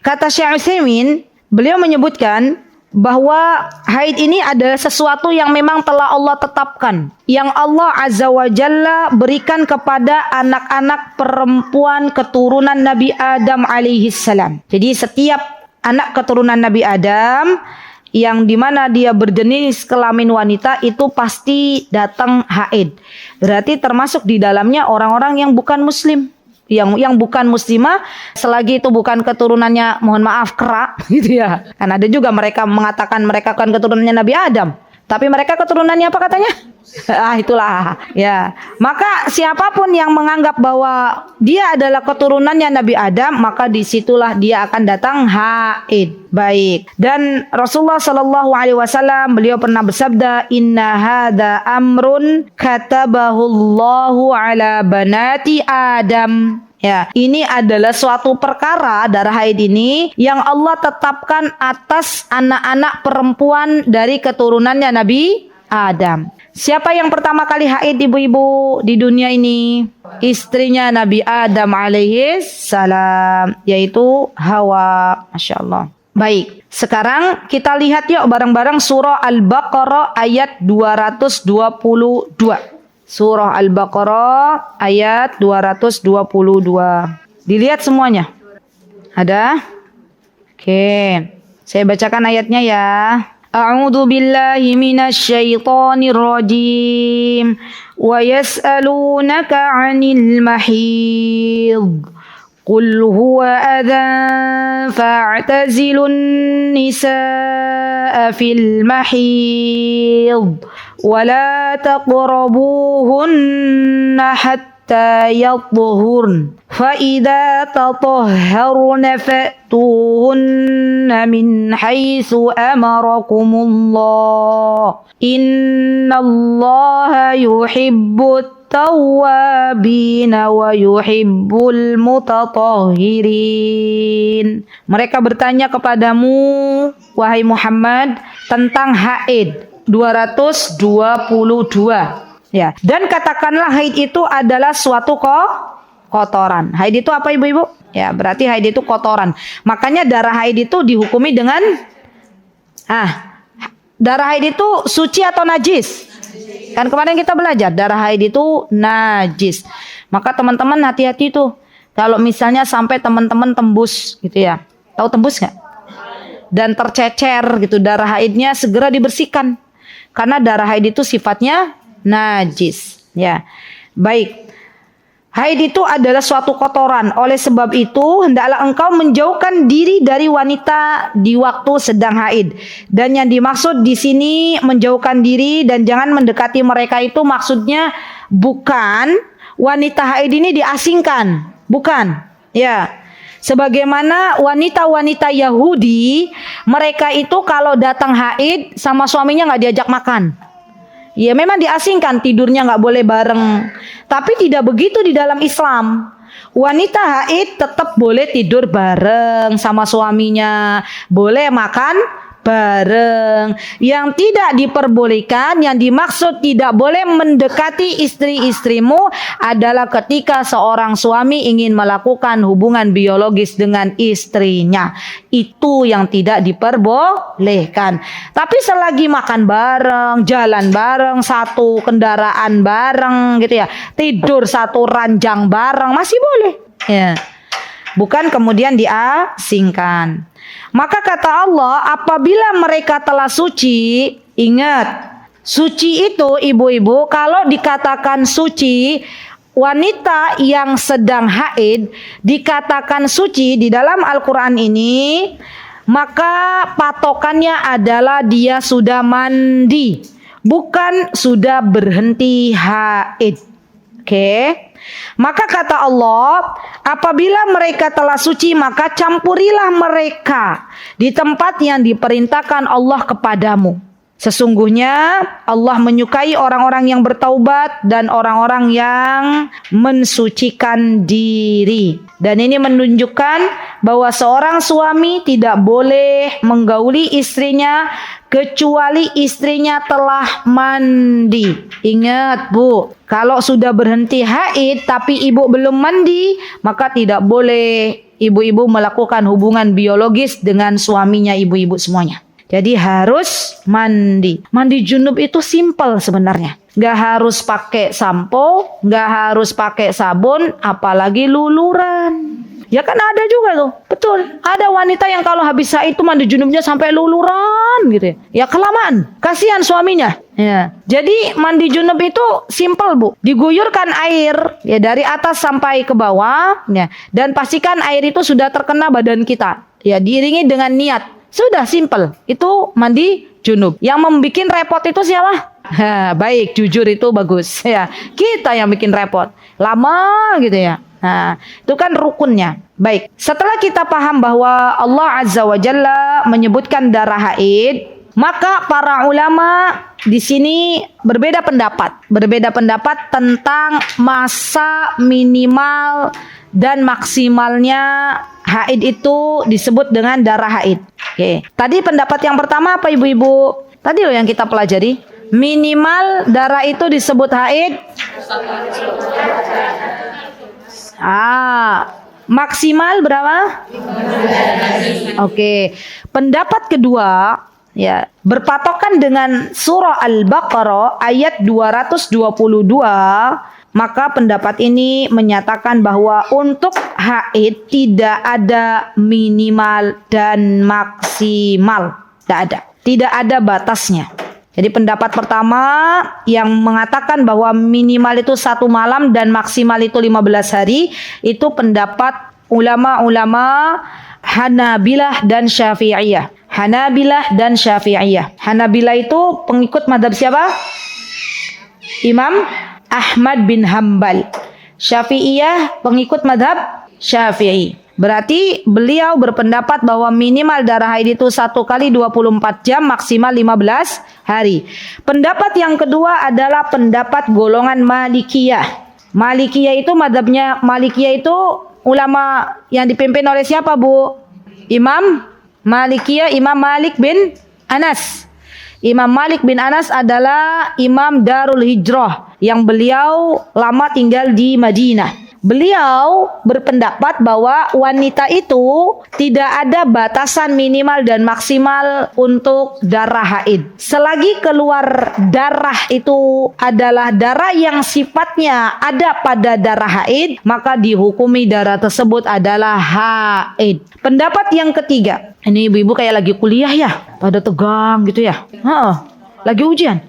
kata Syekh Utsaimin, beliau menyebutkan bahwa haid ini adalah sesuatu yang memang telah Allah tetapkan, yang Allah Azza wa Jalla berikan kepada anak-anak perempuan keturunan Nabi Adam alaihi salam. Jadi setiap anak keturunan Nabi Adam yang dimana dia berjenis kelamin wanita itu pasti datang haid. Berarti termasuk di dalamnya orang-orang yang bukan muslim. Yang bukan muslimah, selagi itu bukan keturunannya, mohon maaf, kera gitu ya. Kan ada juga mereka mengatakan mereka kan keturunannya Nabi Adam, tapi mereka keturunannya apa katanya? Itulah ya. Maka siapapun yang menganggap bahwa dia adalah keturunannya Nabi Adam, maka disitulah dia akan datang haid. Baik. Dan Rasulullah Shallallahu Alaihi Wasallam beliau pernah bersabda, Inna hada amrun katabahullahu ala banati Adam. Ya, ini adalah suatu perkara darah haid ini yang Allah tetapkan atas anak-anak perempuan dari keturunannya Nabi Adam. Siapa yang pertama kali haid ibu-ibu di dunia ini? Istrinya Nabi Adam alaihi salam, yaitu Hawa. Masya Allah. Baik, sekarang kita lihat yuk bareng-bareng surah Al-Baqarah ayat 222. Surah Al-Baqarah ayat 222. Dilihat semuanya. Ada? Oke, saya bacakan ayatnya ya. A'udzu billahi minasy syaithanir rajim. Wa yas'alunaka 'anil mahid. Qul huwa adhan fa'tazilun nisaa fil mahid wa la taqrabuhunna hatta yatahurn fa idza tatahharna fa'tuhunna min haitsu amarakumullah innallaha yuhibbut tawwabina wa yuhibbul mutatahhirin. Mereka bertanya kepadamu wahai Muhammad tentang haid 222 ya. Dan katakanlah haid itu adalah suatu kotoran. Haid itu apa ibu-ibu? Ya, berarti haid itu kotoran. Makanya darah haid itu dihukumi dengan darah haid itu suci atau najis? Kan kemarin kita belajar darah haid itu najis. Maka teman-teman hati-hati tuh. Kalau misalnya sampai teman-teman tembus gitu ya. Tahu tembus nggak? Dan tercecer gitu darah haidnya segera dibersihkan. Karena darah haid itu sifatnya najis. Ya, baik. Haid itu adalah suatu kotoran. Oleh sebab itu, hendaklah engkau menjauhkan diri dari wanita di waktu sedang haid. Dan yang dimaksud di sini menjauhkan diri dan jangan mendekati mereka itu maksudnya bukan wanita haid ini diasingkan, bukan. Ya. Sebagaimana wanita-wanita Yahudi, mereka itu kalau datang haid sama suaminya nggak diajak makan. Ya memang diasingkan, tidurnya nggak boleh bareng. Tapi tidak begitu di dalam Islam. Wanita haid tetap boleh tidur bareng sama suaminya. Boleh makan bareng. Yang tidak diperbolehkan, yang dimaksud tidak boleh mendekati istri-istrimu adalah ketika seorang suami ingin melakukan hubungan biologis dengan istrinya. Itu yang tidak diperbolehkan. Tapi selagi makan bareng, jalan bareng, satu kendaraan bareng gitu ya, tidur satu ranjang bareng masih boleh. Ya. Bukan kemudian diasingkan. Maka kata Allah, apabila mereka telah suci, ingat, suci itu ibu-ibu, kalau dikatakan suci, wanita yang sedang haid dikatakan suci di dalam Al-Quran ini, maka patokannya adalah dia sudah mandi, bukan sudah berhenti haid. Oke. Maka kata Allah, apabila mereka telah suci, maka campurilah mereka di tempat yang diperintahkan Allah kepadamu. Sesungguhnya Allah menyukai orang-orang yang bertaubat dan orang-orang yang mensucikan diri. Dan ini menunjukkan bahwa seorang suami tidak boleh menggauli istrinya kecuali istrinya telah mandi. Ingat Bu, kalau sudah berhenti haid tapi ibu belum mandi, maka tidak boleh ibu-ibu melakukan hubungan biologis dengan suaminya ibu-ibu semuanya. Jadi harus mandi. Mandi junub itu simple sebenarnya. Gak harus pakai sampo, gak harus pakai sabun, apalagi luluran. Ya kan ada juga tuh. Betul. Ada wanita yang kalau habis haid itu mandi junubnya sampai luluran gitu ya. Ya kelamaan. Kasihan suaminya. Ya. Jadi mandi junub itu simple, Bu. Diguyurkan air ya dari atas sampai ke bawah ya. Dan pastikan air itu sudah terkena badan kita. Ya, diiringi dengan niat. Sudah simple. Itu mandi junub. Yang membuat repot itu siapa? Baik, jujur itu bagus ya. Kita yang bikin repot. Lama gitu ya. Nah, itu kan rukunnya. Baik, setelah kita paham bahwa Allah Azza wa Jalla menyebutkan darah haid, maka para ulama di sini berbeda pendapat tentang masa minimal dan maksimalnya haid itu disebut dengan darah haid. Oke. Tadi pendapat yang pertama apa ibu-ibu? Tadi loh yang kita pelajari. Minimal darah itu disebut haid. Maksimal berapa? Oke. Pendapat kedua ya, berpatokan dengan surah Al-Baqarah ayat 222, maka pendapat ini menyatakan bahwa untuk haid tidak ada minimal dan maksimal. Tidak ada batasnya. Jadi pendapat pertama yang mengatakan bahwa minimal itu 1 malam dan maksimal itu 15 hari, itu pendapat ulama-ulama Hanabilah dan Syafi'iyah. Hanabilah itu pengikut madhab siapa? Imam Ahmad bin Hambal. Syafi'iyah pengikut madhab Syafi'i. Berarti beliau berpendapat bahwa minimal darah haid itu 1 kali 24 jam, maksimal 15 hari. Pendapat yang kedua adalah pendapat golongan Malikiyah. Malikiyah itu madhabnya, Malikiyah itu ulama yang dipimpin oleh siapa, Bu? Imam Malikiyah, Imam Malik bin Anas. Imam Malik bin Anas adalah Imam Darul Hijrah yang beliau lama tinggal di Madinah. Beliau berpendapat bahwa wanita itu tidak ada batasan minimal dan maksimal untuk darah haid. Selagi keluar darah itu adalah darah yang sifatnya ada pada darah haid, maka dihukumi darah tersebut adalah haid. Pendapat yang ketiga, ini ibu-ibu kayak lagi kuliah ya, pada tegang gitu ya. Lagi ujian.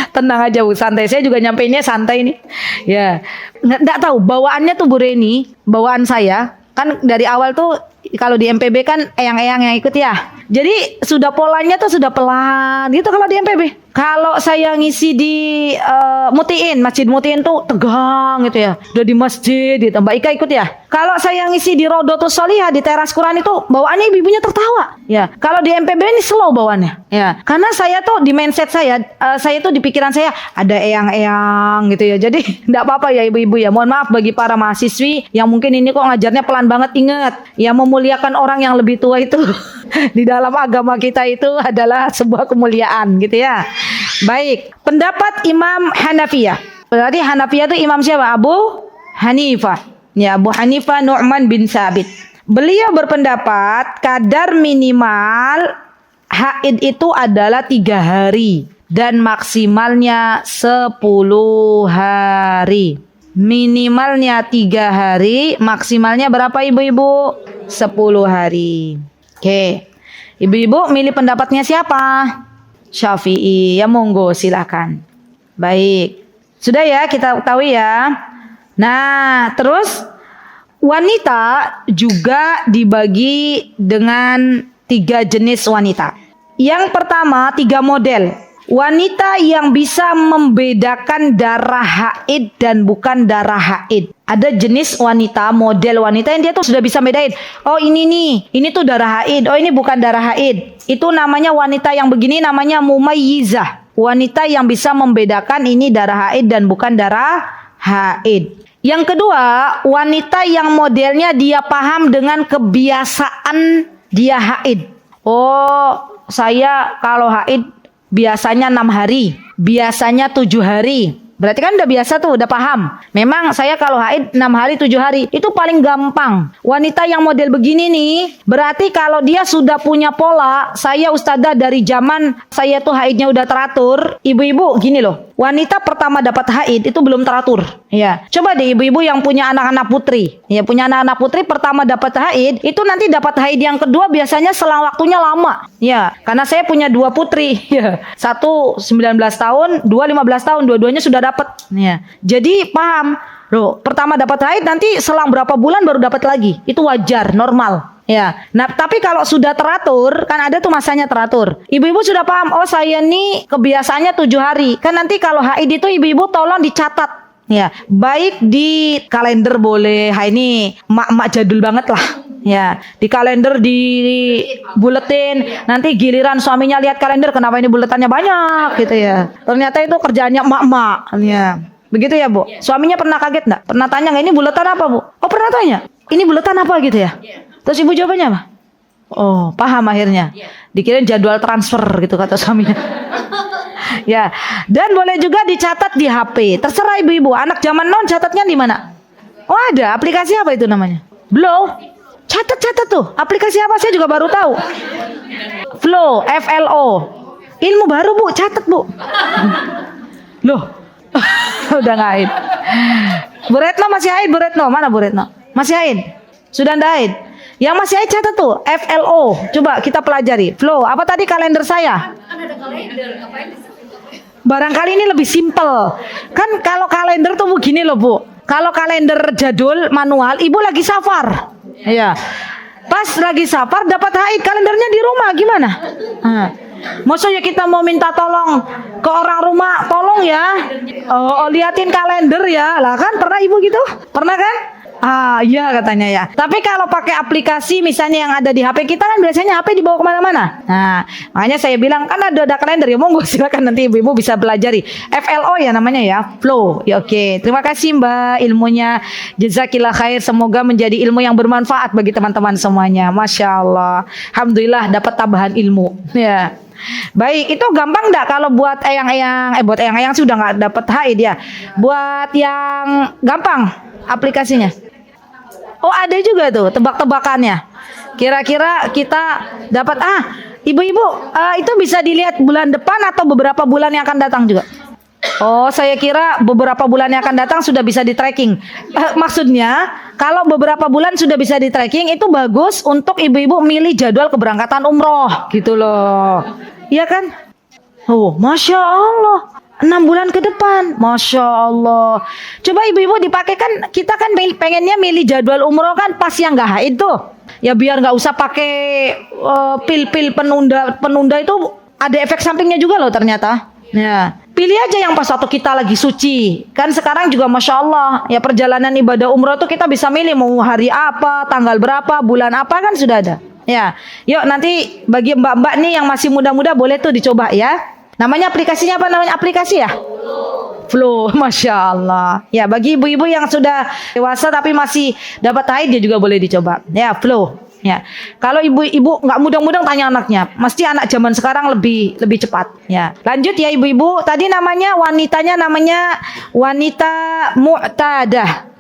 Tenang aja Bu, santai. Saya juga nyampeinnya santai nih. Ya, nggak tahu bawaannya tuh Bu Reni, bawaan saya kan dari awal tuh kalau di MPB kan eyang-eyang yang ikut ya. Jadi sudah polanya tuh sudah pelan gitu kalau di MPB. Kalau saya ngisi di Mutiin, Masjid Mutiin tuh tegang gitu ya. Udah di masjid gitu. Mbak Ika ikut ya. Kalau saya ngisi di Rodotus Solihah di teras Quran itu bawaannya ibu-ibunya tertawa. Ya. Kalau di MPB ini slow bawaannya. Ya. Karena saya tuh di mindset saya tuh di pikiran saya ada eyang-eyang gitu ya. Jadi enggak apa-apa ya ibu-ibu ya. Mohon maaf bagi para mahasiswi yang mungkin ini kok ngajarnya pelan banget. Ingat, yang memuliakan orang yang lebih tua itu di dalam agama kita itu adalah sebuah kemuliaan gitu ya. Baik, pendapat Imam Hanafiyah. Berarti Hanafiyah itu imam siapa? Abu Hanifah. Ya, Abu Hanifah Nu'man bin Sabit. Beliau berpendapat kadar minimal haid itu adalah 3 hari dan maksimalnya 10 hari. Minimalnya 3 hari, maksimalnya berapa ibu-ibu? 10 hari. Oke. Ibu-ibu milih pendapatnya siapa? Syafi'i. Ya monggo silakan. Baik. Sudah ya kita tahu ya. Nah, terus wanita juga dibagi dengan 3 jenis wanita. Yang pertama 3 model. Wanita yang bisa membedakan darah haid dan bukan darah haid. Ada jenis wanita, model wanita yang dia tuh sudah bisa bedain. Oh ini nih, ini tuh darah haid. Oh ini bukan darah haid. Itu namanya wanita yang begini namanya mumayyizah. Wanita yang bisa membedakan ini darah haid dan bukan darah haid. Yang kedua, wanita yang modelnya dia paham dengan kebiasaan dia haid. Oh, saya kalau haid biasanya 6 hari, biasanya 7 hari. Berarti kan udah biasa tuh, udah paham. Memang saya kalau haid 6 hari, 7 hari. Itu paling gampang. Wanita yang model begini nih, berarti kalau dia sudah punya pola, saya ustadzah dari zaman saya tuh haidnya udah teratur. Ibu-ibu gini loh, wanita pertama dapat haid itu belum teratur. Ya, coba deh ibu-ibu yang punya anak-anak putri, ya punya anak-anak putri pertama dapat haid, itu nanti dapat haid yang kedua biasanya selang waktunya lama. Ya, karena saya punya 2 putri, ya. Satu 19 tahun, 2 15 tahun, dua-duanya sudah dapat. Ya. Jadi paham, loh, pertama dapat haid nanti selang berapa bulan baru dapat lagi. Itu wajar, normal. Ya, nah tapi kalau sudah teratur, kan ada tuh masanya teratur. Ibu-ibu sudah paham, oh saya nih kebiasaannya 7 hari. Kan nanti kalau haid itu ibu-ibu tolong dicatat. Ya, baik di kalender boleh. Ini mak-mak jadul banget lah. Ya, di kalender di buletin. Nanti giliran suaminya lihat kalender, kenapa ini buletannya banyak gitu ya. Ternyata itu kerjaannya mak-mak. Ya. Begitu ya, Bu? Suaminya pernah kaget enggak? Pernah tanya enggak ini buletan apa, Bu? Oh, pernah tanya. Ini buletan apa gitu ya? Terus ibu jawabannya apa? Oh, paham akhirnya. Dikirain jadwal transfer gitu kata suaminya. Ya, dan boleh juga dicatat di HP. Terserah ibu-ibu. Anak zaman non catatnya di mana? Oh, ada. Aplikasi apa itu namanya? Blow. Catat tuh. Aplikasi apa saya juga baru tahu. Flow, FLO. Ilmu baru, Bu. Catat, Bu. Loh. Udah nggak haid. Bu Retno masih haid, Bu Retno. Mana Bu Retno? Masih haid. Sudah nggak haid. Yang masih haid catat tuh, FLO. Coba kita pelajari. Flow, apa tadi kalender saya? Kan ada kalender, barangkali ini lebih simpel. Kan kalau kalender tuh begini loh, Bu. Kalau kalender jadul manual, ibu lagi safar. Iya. Pas lagi safar dapat haid, kalendernya di rumah gimana? Maksudnya kita mau minta tolong ke orang rumah, tolong ya. Oh, liatin kalender ya. Lah kan pernah ibu gitu? Pernah kan? Ah iya katanya ya. Tapi kalau pakai aplikasi misalnya yang ada di HP kita kan biasanya HP dibawa kemana-mana. Nah makanya saya bilang kan ada kalender ya, monggo silakan nanti ibu-ibu bisa pelajari. FLO ya namanya ya, Flow. Ya oke. Terima kasih Mbak ilmunya. Jazakillah khair. Semoga menjadi ilmu yang bermanfaat bagi teman-teman semuanya. Masya Allah. Alhamdulillah dapat tambahan ilmu. Ya. Baik, itu gampang enggak kalau buat buat eyang-eyang sudah nggak dapat haid ya. Buat yang gampang aplikasinya. Oh ada juga tuh tebak-tebakannya. Kira-kira kita dapat ibu-ibu itu bisa dilihat bulan depan atau beberapa bulan yang akan datang juga. Oh saya kira beberapa bulan yang akan datang sudah bisa di tracking. Maksudnya kalau beberapa bulan sudah bisa di tracking itu bagus untuk ibu-ibu milih jadwal keberangkatan umroh gitu loh. Iya kan? Oh Masya Allah. 6 bulan ke depan, Masya Allah. Coba ibu-ibu dipakai kan, kita kan pengennya milih jadwal umroh kan pas yang gak haid tuh. Ya biar gak usah pakai pil-pil penunda itu ada efek sampingnya juga loh ternyata. Ya, pilih aja yang pas waktu kita lagi suci. Kan sekarang juga Masya Allah, ya perjalanan ibadah umroh tuh kita bisa milih mau hari apa, tanggal berapa, bulan apa kan sudah ada. Ya, yuk nanti bagi mbak-mbak nih yang masih muda-muda boleh tuh dicoba ya. Namanya aplikasinya apa namanya aplikasi ya? Flow, Masya Allah. Ya bagi ibu-ibu yang sudah dewasa tapi masih dapat haid dia juga boleh dicoba. Ya Flow. Ya, kalau ibu-ibu nggak mudah-mudah tanya anaknya, mesti anak zaman sekarang lebih cepat. Ya, lanjut ya ibu-ibu. Tadi wanitanya namanya wanita mu'tadah,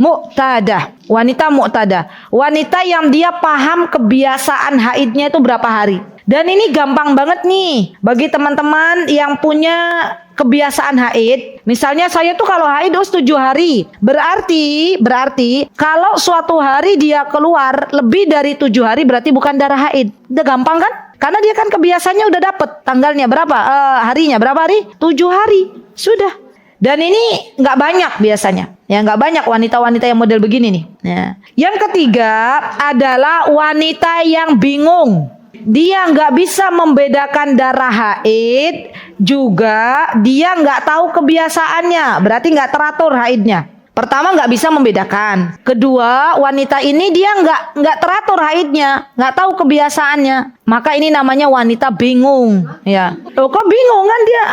wanita mu'tadah, wanita yang dia paham kebiasaan haidnya itu berapa hari. Dan ini gampang banget nih bagi teman-teman yang punya kebiasaan haid. Misalnya saya tuh kalau haid 7 hari. Berarti kalau suatu hari dia keluar lebih dari 7 hari berarti bukan darah haid. Udah gampang kan? Karena dia kan kebiasaannya udah dapet tanggalnya berapa? Harinya berapa hari? 7 hari. Sudah. Dan ini nggak banyak biasanya. Ya nggak banyak wanita-wanita yang model begini nih. Ya. Yang ketiga adalah wanita yang bingung. Dia nggak bisa membedakan darah haid, juga dia nggak tahu kebiasaannya, berarti nggak teratur haidnya. Pertama nggak bisa membedakan. Kedua wanita ini dia nggak teratur haidnya, nggak tahu kebiasaannya. Maka ini namanya wanita bingung. Ya, loh kok bingung kan dia?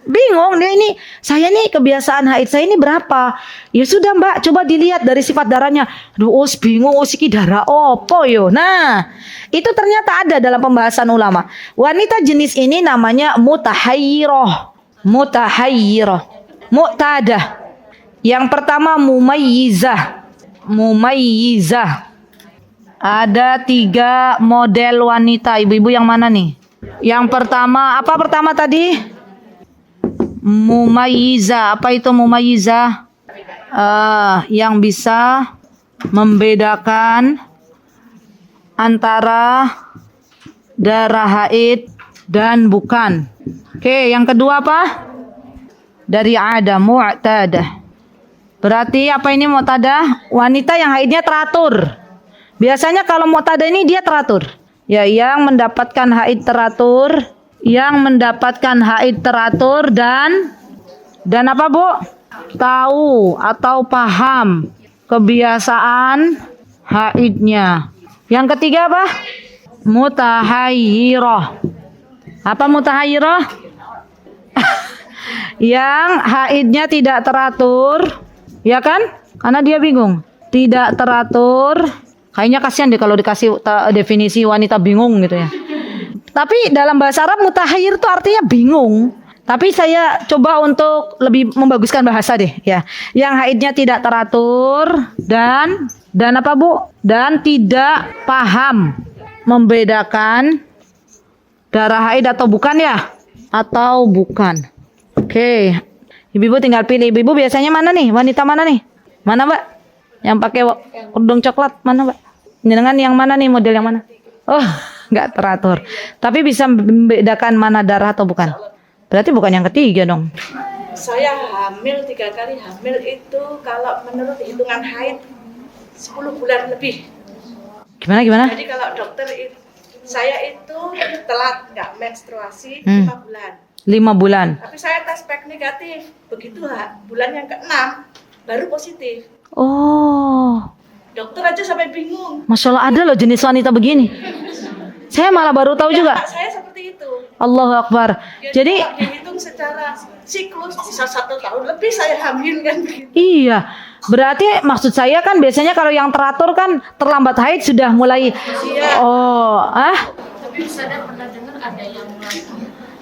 Bingung dia ini. Saya nih kebiasaan haid saya ini berapa? Ya sudah Mbak, coba dilihat dari sifat darahnya. Aduh, bingung, iki darah opo yo. Nah, itu ternyata ada dalam pembahasan ulama. Wanita jenis ini namanya mutahayyirah, mu'tadah. Yang pertama mumayyizah. Ada 3 model wanita. Ibu-ibu yang mana nih? Yang pertama, apa pertama tadi? Mumayyiza. Apa itu mumayyiza? Yang bisa membedakan antara darah haid dan bukan. Oke, yang kedua apa? Dari ada, mu'tadah. Berarti apa ini mu'tadah? Wanita yang haidnya teratur. Biasanya kalau mu'tadah ini dia teratur. Ya, yang mendapatkan haid teratur, dan apa, Bu? Tahu atau paham kebiasaan haidnya. Yang ketiga apa? Mutahayyirah. Apa mutahayyirah? Yang haidnya tidak teratur, ya kan? Karena dia bingung. Tidak teratur. Kayaknya kasihan deh kalau dikasih definisi wanita bingung gitu ya. Tapi dalam bahasa Arab mutahayyir itu artinya bingung. Tapi saya coba untuk lebih membaguskan bahasa deh ya. Yang haidnya tidak teratur dan apa, Bu? Dan tidak paham membedakan darah haid atau bukan ya? Atau bukan. Oke. Ibu-ibu tinggal pilih. Ibu-ibu biasanya mana nih? Wanita mana nih? Mana, Mbak? Yang pakai kerudung coklat mana, Mbak? Dengan yang mana nih, model yang mana? Oh, nggak teratur. Tapi bisa membedakan mana darah atau bukan. Berarti bukan yang ketiga dong. Saya hamil 3 kali hamil itu kalau menurut hitungan haid 10 bulan lebih. Gimana? Jadi kalau dokter saya itu telat nggak menstruasi 5 bulan. 5 bulan. Tapi saya tes pack negatif. Begitu bulan yang ke-6 baru positif. Oh. Dokter aja sampai bingung. Masya Allah, ada loh jenis wanita begini. Saya malah baru tahu juga. Saya seperti itu. Allahu Akbar. Jadi kalau dihitung secara siklus bisa 1 tahun lebih saya hamil kan begitu. iya. Berarti maksud saya kan biasanya kalau yang teratur kan terlambat haid sudah mulai. Iya. Oh, Tapi saya pernah dengar ada yang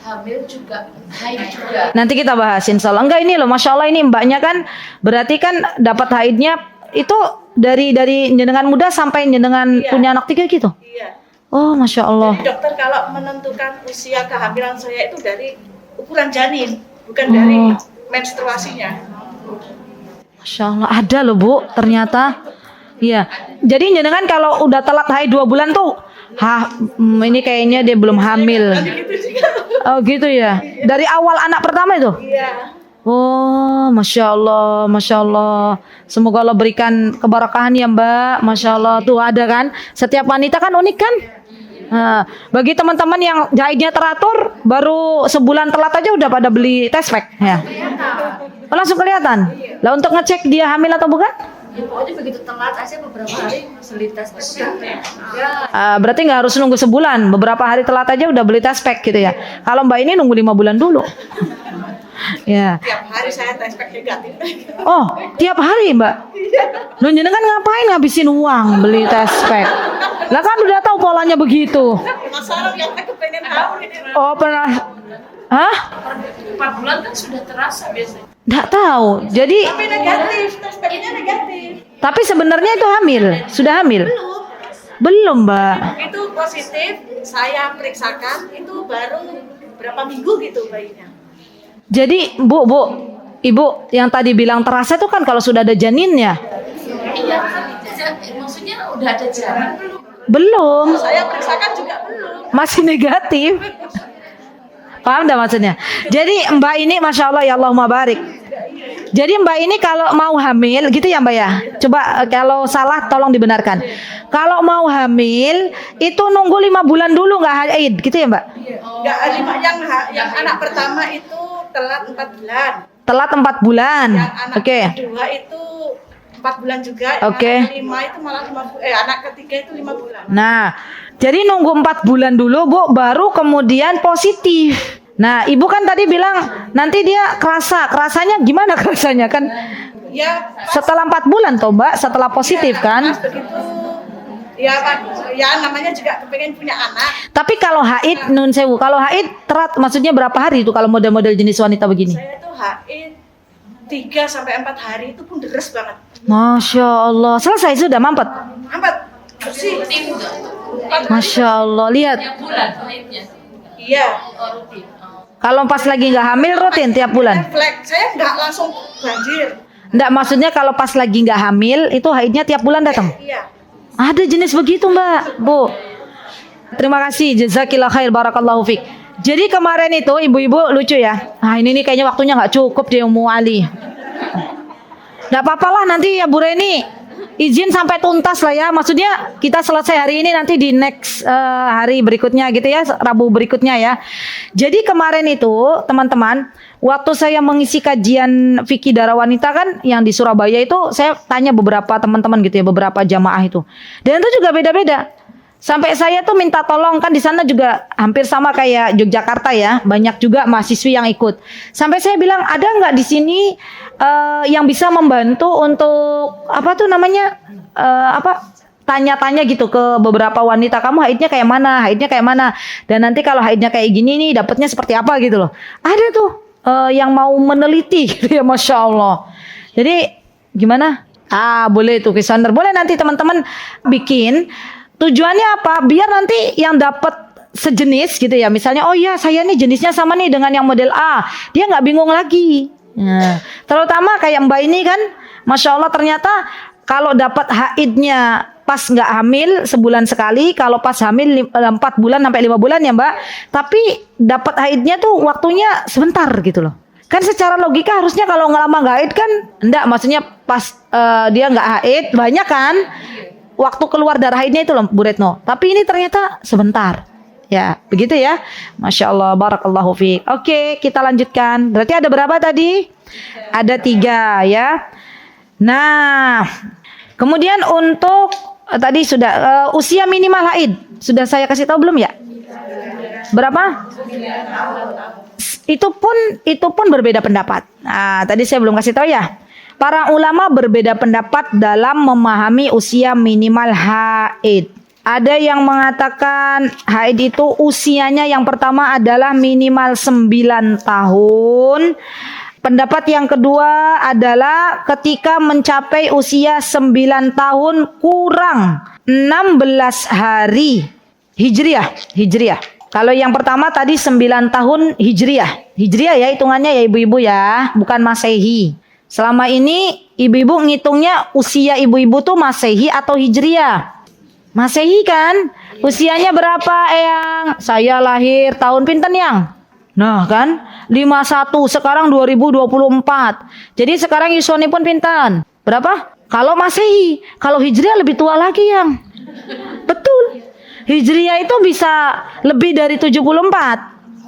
hamil juga haid juga. nanti kita bahas insya Allah. Enggak, ini loh, Masya Allah, ini mbaknya kan berarti kan dapat haidnya itu dari jenengan muda sampai jenengan punya anak 3 gitu. Iya. Oh, Masya Allah. Jadi dokter kalau menentukan usia kehamilan saya itu dari ukuran janin, bukan dari menstruasinya. Masya Allah, ada loh, Bu, ternyata. Iya. Jadi jenengan kalau udah telat haid 2 bulan tuh, ini kayaknya dia belum hamil. Oh gitu ya. Dari awal anak pertama itu? Iya. Oh, Masya Allah, Masya Allah. Semoga Allah berikan keberkahan ya, Mbak. Masya Allah, tuh ada kan. Setiap wanita kan unik kan. Nah, bagi teman-teman yang haidnya teratur, baru sebulan telat aja udah pada beli test pack ya. Oh, langsung kelihatan. Lah untuk ngecek dia hamil atau bukan? Ya pokoknya begitu telat aja beberapa hari selintas udah. Berarti nggak harus nunggu sebulan. Beberapa hari telat aja udah beli test pack gitu ya. Kalau Mbak ini nunggu 5 bulan dulu. Ya. Tiap hari saya tes pack negatif. Oh, tiap hari, Mbak. Loh, jenengan ngapain ngabisin uang beli test pack? Lah kan udah tahu polanya begitu. Masalah yang aku pengen tahu ini. Oh, pernah. Hah? 4 bulan kan sudah terasa biasanya. Nggak tahu. Jadi, Tapi negatif, tes packnya negatif. tapi sebenarnya itu hamil. Sudah hamil? Belum. Belum, Mbak. Itu positif, saya periksakan itu baru berapa minggu gitu bayinya. Jadi, Bu, Ibu yang tadi bilang terasa itu kan kalau sudah ada janinnya. Iya kan, maksudnya udah ada jalan belum? Belum. Saya periksakan juga belum. Masih negatif. Paham dah maksudnya? Jadi Mbak ini Masya Allah, ya Allahumma barik. Jadi Mbak ini kalau mau hamil gitu ya Mbak ya. Coba kalau salah tolong dibenarkan. Kalau mau hamil itu nunggu 5 bulan dulu nggak haid gitu ya Mbak? Enggak, yang anak pertama itu telat 4 bulan. Telat 4 bulan. Yang anak Oke. kedua itu 4 bulan juga. Oke. Anak kelima itu malah 5 bulan. Anak ketiga itu 5 bulan. Nah, jadi nunggu 4 bulan dulu Bu, baru kemudian positif. Nah, Ibu kan tadi bilang nanti dia kerasanya gimana kerasanya kan? Ya, Setelah 4 bulan toh Mbak, setelah positif kan? pas begitu. Ya, namanya juga kepengen punya anak. Tapi kalau haid nun sewu, kalau haid terat maksudnya berapa hari itu kalau model-model jenis wanita begini? Saya tuh haid 3 sampai 4 hari itu pun deres banget. Masya Allah, selesai sudah mampet. Amat bersih. Masya Allah, lihat. Tiap bulan haidnya. Iya. Oh, rutin. Kalau pas lagi nggak hamil rutin tiap bulan? Refleks, saya nggak langsung banjir. Nggak, maksudnya kalau pas lagi nggak hamil itu haidnya tiap bulan datang? Iya. Ada jenis begitu Mbak, Bu. Terima kasih, jazakillah khair, barakallahu fik. Jadi kemarin itu ibu-ibu lucu ya. Ini nih kayaknya waktunya nggak cukup deh Ummu Ali. Nggak apa-apa lah, nanti ya Bu Reni izin sampai tuntas lah ya. Maksudnya kita selesai hari ini, nanti di next hari berikutnya gitu ya, Rabu berikutnya ya. Jadi kemarin itu teman-teman, waktu saya mengisi kajian fikih darah wanita kan yang di Surabaya itu, saya tanya beberapa teman-teman gitu ya, beberapa jamaah itu. Dan itu juga beda-beda. Sampai saya tuh minta tolong, kan di sana juga hampir sama kayak Yogyakarta ya, banyak juga mahasiswi yang ikut. Sampai saya bilang, ada nggak di sini yang bisa membantu untuk apa tuh namanya tanya-tanya gitu ke beberapa wanita, kamu haidnya kayak mana, haidnya kayak mana, dan nanti kalau haidnya kayak gini nih dapatnya seperti apa gitu loh. Ada tuh yang mau meneliti gitu ya, masya Allah. Jadi gimana? Boleh tuh Kisander, boleh nanti teman-teman bikin. Tujuannya apa? Biar nanti yang dapat sejenis gitu ya. Misalnya, oh iya saya nih jenisnya sama nih dengan yang model A. Dia nggak bingung lagi. Nah, terutama kayak Mbak ini kan, masya Allah ternyata kalau dapat haidnya pas nggak hamil sebulan sekali, kalau pas hamil 4 bulan sampai 5 bulan ya Mbak. Tapi dapat haidnya tuh waktunya sebentar gitu loh. Kan secara logika harusnya kalau ngelama nggak haid kan, enggak, maksudnya pas dia nggak haid banyak kan. Waktu keluar darah haidnya itu loh Bu Retno. Tapi ini ternyata sebentar. Ya, begitu ya. Masya Allah, barakallahu fiik. Oke, kita lanjutkan. Berarti ada berapa tadi? Ada 3 ya. Nah, kemudian untuk tadi sudah usia minimal haid. Sudah saya kasih tahu belum ya? Berapa? Itu pun berbeda pendapat. Nah, tadi saya belum kasih tahu ya. Para ulama berbeda pendapat dalam memahami usia minimal haid. Ada yang mengatakan haid itu usianya yang pertama adalah minimal 9 tahun. Pendapat yang kedua adalah ketika mencapai usia 9 tahun kurang 16 hari Hijriah. Kalau yang pertama tadi 9 tahun Hijriah. Hijriah ya hitungannya ya ibu-ibu ya, bukan Masehi. Selama ini ibu-ibu ngitungnya usia ibu-ibu tuh Masehi atau Hijriah? Masehi kan? Usianya berapa Eyang? Saya lahir tahun pinten yang? Nah kan 51, sekarang 2024. Jadi sekarang yuswani pun pinten? Berapa? Kalau Masehi. Kalau Hijriah lebih tua lagi yang. Betul. Hijriah itu bisa lebih dari 74.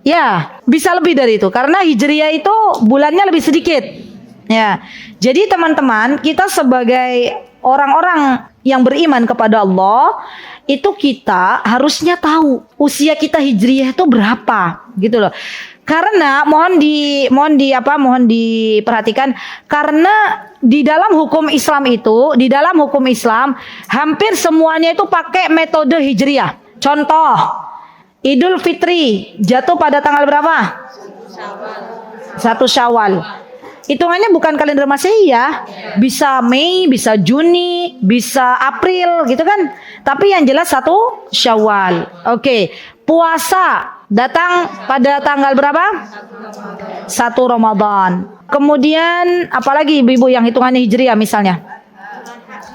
Ya, bisa lebih dari itu. Karena Hijriah itu bulannya lebih sedikit. Ya, jadi teman-teman, kita sebagai orang-orang yang beriman kepada Allah, itu kita harusnya tahu usia kita Hijriah itu berapa, gitu loh. Karena mohon diperhatikan, karena di dalam hukum Islam hampir semuanya itu pakai metode Hijriah. Contoh, Idul Fitri jatuh pada tanggal berapa? 1 Syawal. Hitungannya bukan kalender Masehi ya. Bisa Mei, bisa Juni, bisa April gitu kan. Tapi yang jelas 1 Syawal. Oke. Puasa datang pada tanggal berapa? 1 Ramadan. Kemudian apalagi ibu-ibu yang hitungannya Hijriah misalnya?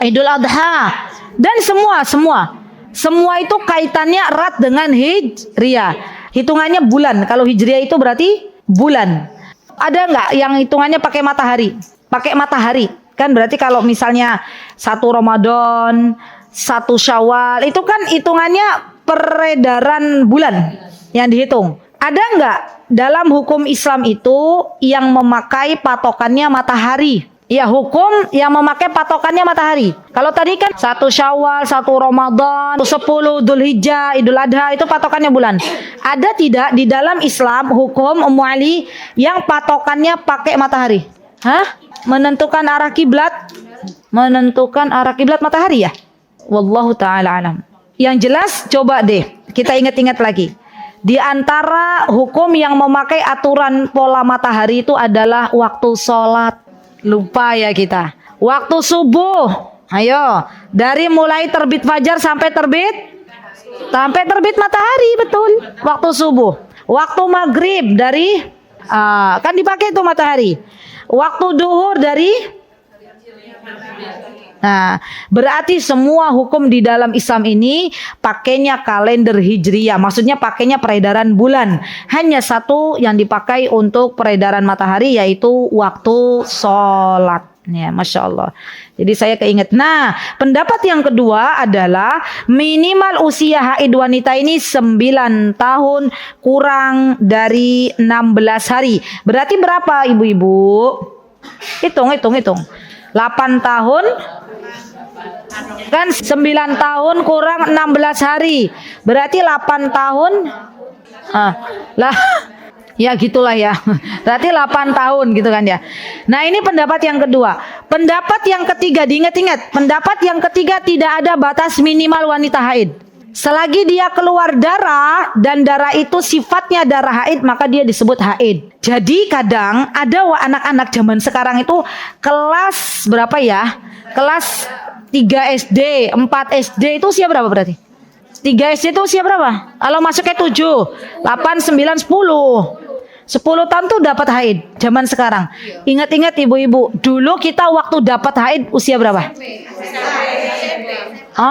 Idul Adha. Dan semua itu kaitannya erat dengan Hijriah. Hitungannya bulan. Kalau Hijriah itu berarti bulan. Ada nggak yang hitungannya pakai matahari? Pakai matahari. Kan berarti kalau misalnya 1 Ramadan, 1 Syawal, itu kan hitungannya peredaran bulan yang dihitung. Ada nggak dalam hukum Islam itu yang memakai patokannya matahari? Ya, hukum yang memakai patokannya matahari. Kalau tadi kan 1 Syawal, 1 Ramadan, 10 Dzulhijjah, Idul Adha itu patokannya bulan. Ada tidak di dalam Islam hukum Ummu Ali yang patokannya pakai matahari? Menentukan arah kiblat? Menentukan arah kiblat matahari ya? Wallahu taala alam. Yang jelas coba deh kita ingat-ingat lagi. Di antara hukum yang memakai aturan pola matahari itu adalah waktu sholat. Lupa ya kita. Waktu subuh. Ayo, dari mulai terbit fajar sampai terbit matahari, betul. Waktu subuh. Waktu maghrib dari kan dipakai itu matahari. Waktu duhur dari Nah, berarti semua hukum di dalam Islam ini pakainya kalender Hijriyah. Maksudnya pakainya peredaran bulan. Hanya satu yang dipakai untuk peredaran matahari, yaitu waktu sholat. Ya, Masya Allah. Jadi saya keinget. Nah, pendapat yang kedua adalah minimal usia haid wanita ini 9 tahun kurang dari 16 hari. Berarti berapa ibu-ibu? Hitung. 8 tahun kan 9 tahun kurang 16 hari. Berarti 8 tahun. Lah ya gitulah ya. Berarti 8 tahun gitu kan ya. Nah, ini pendapat yang kedua. Pendapat yang ketiga, diingat-ingat. Pendapat yang ketiga tidak ada batas minimal wanita haid. Selagi dia keluar darah dan darah itu sifatnya darah haid, maka dia disebut haid. Jadi kadang ada anak-anak zaman sekarang itu kelas berapa ya? Kelas 3 SD, 4 SD itu usia berapa berarti? 3 SD itu usia berapa? Kalau masuknya 7, 8, 9, 10. 10 tahun tuh dapat haid zaman sekarang. Ingat-ingat ibu-ibu, dulu kita waktu dapat haid usia berapa?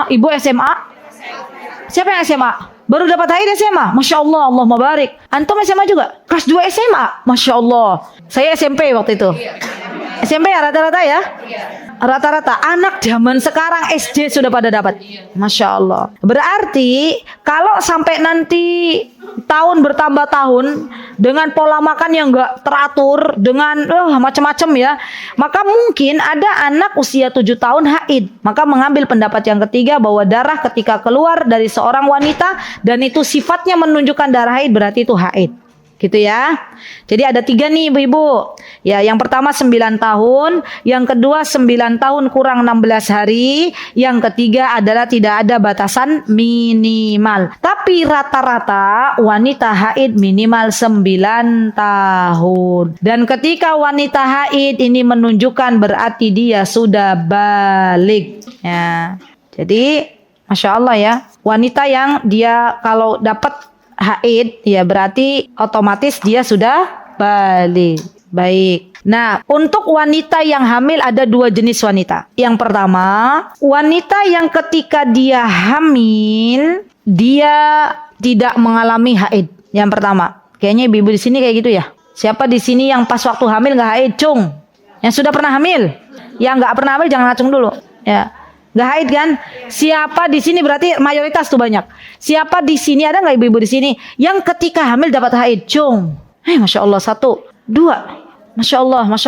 Ibu SMA? Siapa yang SMA? Baru dapat haid SMA? Masya Allah, Allah mabarik. Antum SMA juga? Kelas 2 SMA? Masya Allah. Saya SMP waktu itu. SMP ya rata-rata ya? Rata-rata anak zaman sekarang SD sudah pada dapat. Masya Allah. Berarti kalau sampai nanti tahun bertambah tahun dengan pola makan yang enggak teratur, dengan macam-macam ya, maka mungkin ada anak usia 7 tahun haid. Maka mengambil pendapat yang ketiga bahwa darah ketika keluar dari seorang wanita dan itu sifatnya menunjukkan darah haid, berarti itu haid. Gitu ya. Jadi ada 3 nih ibu-ibu. Ya, yang pertama 9 tahun, yang kedua 9 tahun kurang 16 hari, yang ketiga adalah tidak ada batasan minimal. Tapi rata-rata wanita haid minimal 9 tahun. Dan ketika wanita haid ini menunjukkan berarti dia sudah balik. Ya. Jadi Masya Allah ya, wanita yang dia kalau dapat haid ya berarti otomatis dia sudah balik. Baik. Nah, untuk wanita yang hamil ada 2 jenis wanita. Yang pertama, wanita yang ketika dia hamil dia tidak mengalami haid. Yang pertama, kayaknya ibu-ibu di sini kayak gitu ya. Siapa di sini yang pas waktu hamil nggak haid, cung? Yang sudah pernah hamil? Yang nggak pernah hamil jangan acung dulu. Ya. Nggak haid kan? Siapa di sini berarti mayoritas tuh banyak. Siapa di sini ada nggak ibu-ibu di sini yang ketika hamil dapat haid? Cung. Masya Allah 1, 2. Masya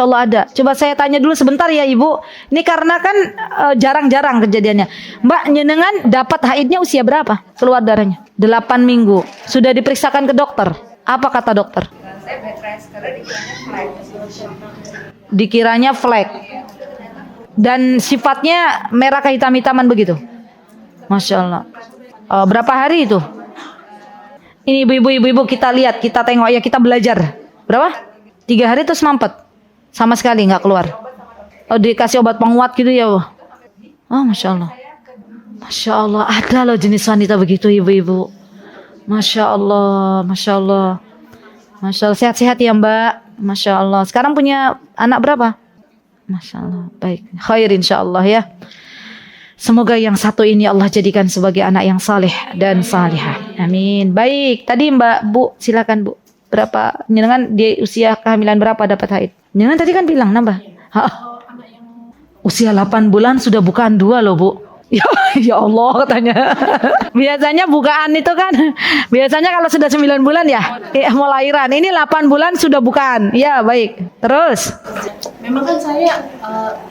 Allah ada. Coba saya tanya dulu sebentar ya ibu. Ini karena kan jarang-jarang kejadiannya. Mbak jenengan dapat haidnya usia berapa? Keluar darahnya 8 minggu. Sudah diperiksakan ke dokter. Apa kata dokter? Saya bed rest karena Dikiranya flek. Dan sifatnya merah kehitam-hitaman begitu. Masya Allah. Berapa hari itu? Ini ibu-ibu kita lihat, kita tengok ya, kita belajar. Berapa? 3 hari terus mampet. Sama sekali nggak keluar. Dikasih obat penguat gitu ya. Masya Allah. Masya Allah. Ada loh jenis wanita begitu ibu-ibu. Masya Allah. Masya Allah. Masya Allah. Sehat-sehat ya Mbak. Masya Allah. Sekarang punya anak berapa? Masya Allah, baik, khair insya Allah ya. Semoga yang satu ini Allah jadikan sebagai anak yang saleh dan salihah. Amin. Baik, tadi Mbak Bu, silakan Bu. Berapa? Jenengan di usia kehamilan berapa dapat haid? Jenengan tadi kan bilang nambah. Usia 8 bulan sudah bukaan 2 loh Bu. Ya Allah katanya. Biasanya bukaan itu kan biasanya kalau sudah 9 bulan ya mau lahiran. Ini 8 bulan sudah bukaan. Ya baik. Terus memang kan saya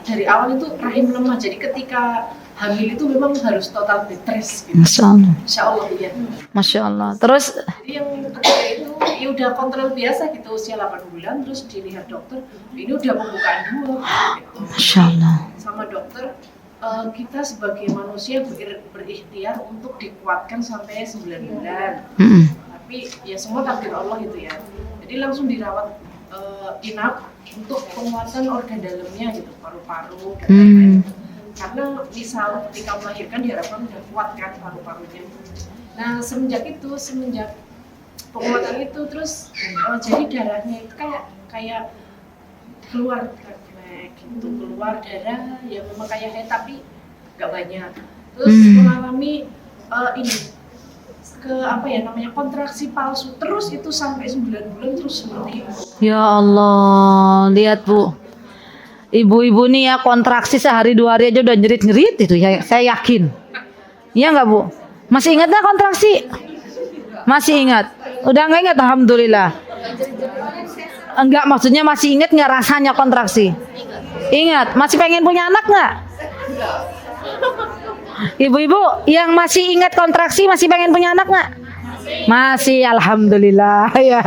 dari awal itu rahim lemah. Jadi ketika hamil itu memang harus total bed rest gitu. Masya Allah. Masya Allah ya. Masya Allah. Terus jadi yang ketika itu ya udah kontrol biasa gitu usia 8 bulan terus dilihat dokter ini udah pembukaan 2 gitu. Masya Allah. Sama dokter kita sebagai manusia berikhtiar untuk dikuatkan sampai 9 bulan. Tapi ya semua takdir Allah gitu ya. Jadi langsung dirawat inap untuk penguatan organ dalamnya gitu, paru-paru dan lain-lain. Karena misal ketika melahirkan diharapkan udah kuat kan paru-parunya. Nah semenjak penguatan itu terus jadi darahnya itu kayak keluar refleks gitu, keluar darah ya memang kayak haid tapi nggak banyak. Terus mengalami ini namanya kontraksi palsu terus itu sampai 9 bulan terus seperti itu. Ya Allah, lihat Bu. Ibu-ibu nih ya kontraksi sehari 2 hari aja udah nyerit-nyerit itu ya, saya yakin. Iya nggak Bu? Masih ingat nggak kontraksi? Masih ingat? Udah nggak ingat? Alhamdulillah. Enggak, maksudnya masih ingat nggak rasanya kontraksi? Ingat. Masih pengen punya anak nggak? Ibu-ibu yang masih ingat kontraksi masih pengen punya anak nggak? Masih, alhamdulillah ya.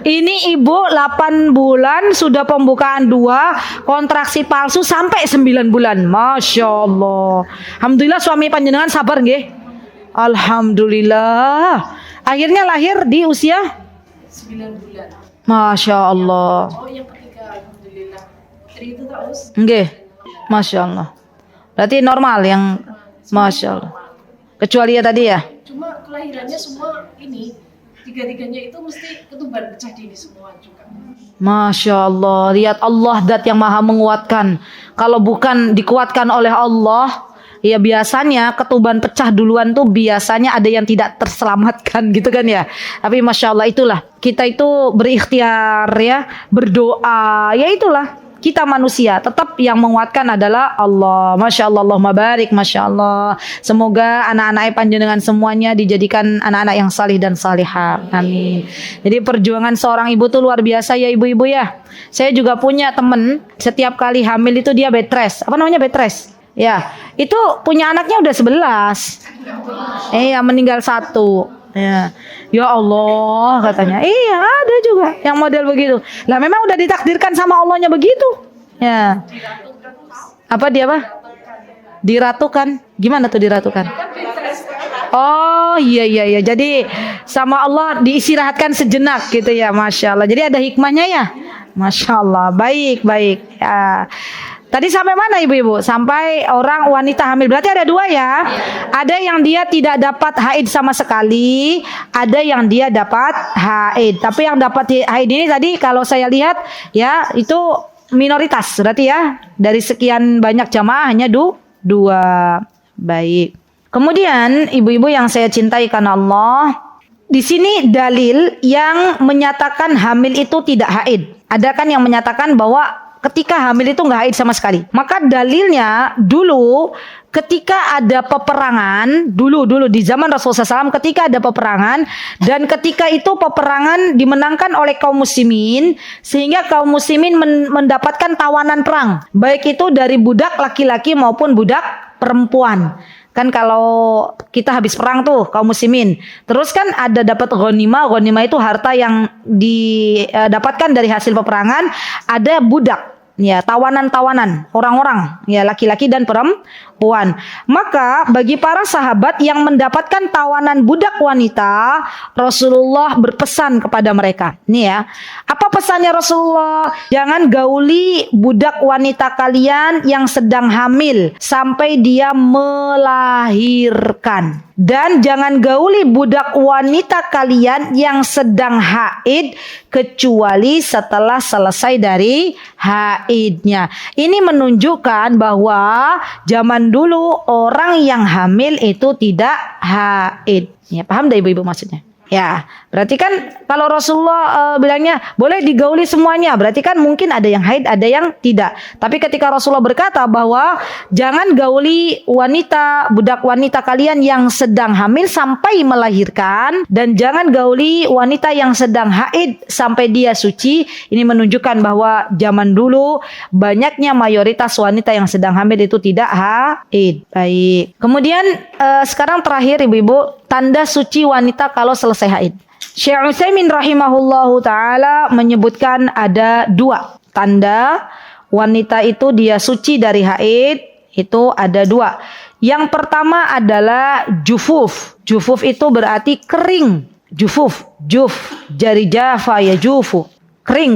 Ini ibu 8 bulan sudah pembukaan 2, kontraksi palsu sampai 9 bulan. Masya Allah. Alhamdulillah suami panjenengan sabar nggih? Alhamdulillah. Akhirnya lahir di usia 9 bulan. Masya Allah. Oh yang ketiga alhamdulillah. Jadi itu terus. Nggih. Masya Allah. Berarti normal yang Masya Allah. Kecuali ya tadi ya. Cuma kelahirannya semua ini 3-3-nya itu mesti ketuban pecah dini semua juga. Masya Allah, lihat Allah dat yang maha menguatkan. Kalau bukan dikuatkan oleh Allah, ya biasanya ketuban pecah duluan tuh biasanya ada yang tidak terselamatkan gitu kan ya. Tapi Masya Allah itulah, kita itu berikhtiar ya, berdoa, ya itulah. Kita manusia, tetap yang menguatkan adalah Allah. Masya Allah, Allahumma barik, Masya Allah. Semoga anak-anak panjenengan semuanya dijadikan anak-anak yang salih dan salihah. Amin. Jadi perjuangan seorang ibu tuh luar biasa ya ibu-ibu ya. Saya juga punya temen, setiap kali hamil itu dia bed rest. Apa namanya bed rest? Ya, itu punya anaknya udah 11. Meninggal 1. Ya Allah katanya. Iya ada juga yang model begitu. Lah memang udah ditakdirkan sama Allahnya begitu. Ya. Apa dia apa? Diratukan. Gimana tuh diratukan? Oh iya. Jadi sama Allah diistirahatkan sejenak gitu ya. Masya Allah. Jadi ada hikmahnya ya. Masya Allah. Baik. Ya. Tadi sampai mana ibu-ibu? Sampai orang wanita hamil. Berarti ada 2 ya. Ada yang dia tidak dapat haid sama sekali. Ada yang dia dapat haid. Tapi yang dapat haid ini tadi kalau saya lihat ya itu minoritas. Berarti ya dari sekian banyak jamaah hanya 2. Baik. Kemudian ibu-ibu yang saya cintai karena Allah. Di sini dalil yang menyatakan hamil itu tidak haid. Ada kan yang menyatakan bahwa ketika hamil itu nggak haid sama sekali. Maka dalilnya dulu ketika ada peperangan, dulu di zaman Rasulullah SAW ketika ada peperangan dan ketika itu peperangan dimenangkan oleh kaum muslimin sehingga kaum muslimin mendapatkan tawanan perang. Baik itu dari budak laki-laki maupun budak perempuan. Kan kalau kita habis perang tuh kaum muslimin. Terus kan ada dapat ghanimah itu harta yang didapatkan dari hasil peperangan. Ada budak. Ya, tawanan-tawanan orang-orang ya laki-laki dan perempuan. Maka bagi para sahabat yang mendapatkan tawanan budak wanita, Rasulullah berpesan kepada mereka. Nih ya. Apa pesannya Rasulullah? Jangan gauli budak wanita kalian yang sedang hamil sampai dia melahirkan. Dan jangan gauli budak wanita kalian yang sedang haid kecuali setelah selesai dari haidnya. Ini menunjukkan bahwa zaman dulu orang yang hamil itu tidak haid. Ya, paham dah ibu-ibu maksudnya? Ya, berarti kan kalau Rasulullah bilangnya boleh digauli semuanya, berarti kan mungkin ada yang haid, ada yang tidak. Tapi ketika Rasulullah berkata bahwa jangan gauli wanita, budak wanita kalian yang sedang hamil sampai melahirkan, dan jangan gauli wanita yang sedang haid sampai dia suci, ini menunjukkan bahwa zaman dulu banyaknya mayoritas wanita yang sedang hamil itu tidak haid. Baik. Kemudian sekarang terakhir ibu-ibu, tanda suci wanita kalau selesai haid. Syekh Utsaimin rahimahullahu taala menyebutkan ada 2 tanda wanita itu dia suci dari haid, itu ada 2. Yang pertama adalah jufuf. Jufuf itu berarti kering. Juf, jari jafa ya jufu. Kering.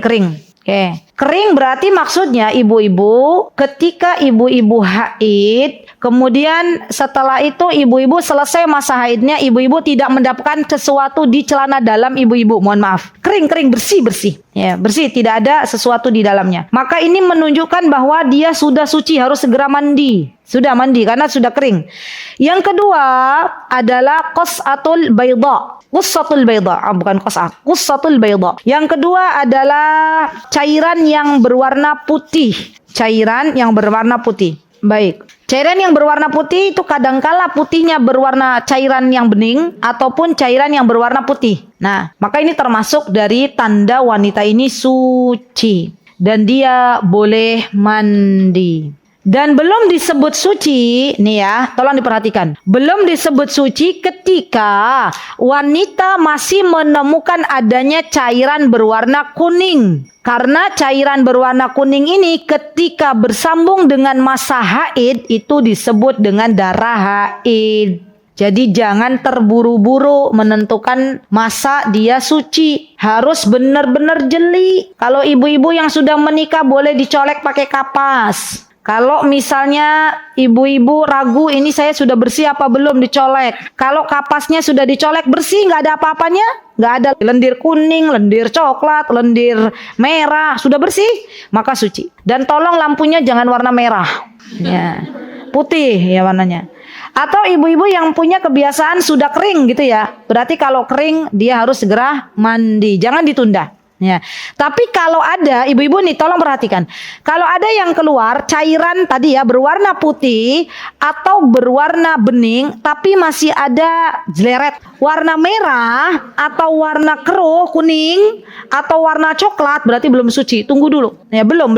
Oke. Kering berarti maksudnya ibu-ibu ketika ibu-ibu haid, kemudian setelah itu ibu-ibu selesai masa haidnya, ibu-ibu tidak mendapatkan sesuatu di celana dalam ibu-ibu, mohon maaf. Kering bersih. Ya, bersih, tidak ada sesuatu di dalamnya. Maka ini menunjukkan bahwa dia sudah suci, harus segera mandi. Sudah mandi karena sudah kering. Yang kedua adalah qas'atul bayda. Qussatul bayda, bukan qas'ah, qussatul bayda. Yang kedua adalah cairan yang berwarna putih. Cairan yang berwarna putih. Baik. Cairan yang berwarna putih itu kadangkala putihnya berwarna cairan yang bening ataupun cairan yang berwarna putih. Nah, maka ini termasuk dari tanda wanita ini suci dan dia boleh mandi. Dan belum disebut suci, nih ya, tolong diperhatikan. Belum disebut suci ketika wanita masih menemukan adanya cairan berwarna kuning. Karena cairan berwarna kuning ini ketika bersambung dengan masa haid itu disebut dengan darah haid. Jadi jangan terburu-buru menentukan masa dia suci. Harus benar-benar jeli. Kalau ibu-ibu yang sudah menikah boleh dicolek pakai kapas. Kalau misalnya ibu-ibu ragu ini saya sudah bersih apa belum dicolek. Kalau kapasnya sudah dicolek bersih, nggak ada apa-apanya. Nggak ada lendir kuning, lendir coklat, lendir merah. Sudah bersih, maka suci. Dan tolong lampunya jangan warna merah. Ya, putih ya warnanya. Atau ibu-ibu yang punya kebiasaan sudah kering gitu ya. Berarti kalau kering dia harus segera mandi. Jangan ditunda. Ya, tapi kalau ada ibu-ibu nih tolong perhatikan. Kalau ada yang keluar cairan tadi ya berwarna putih atau berwarna bening tapi masih ada jeleret warna merah atau warna keruh kuning atau warna coklat berarti belum suci. Tunggu dulu. Ya, belum.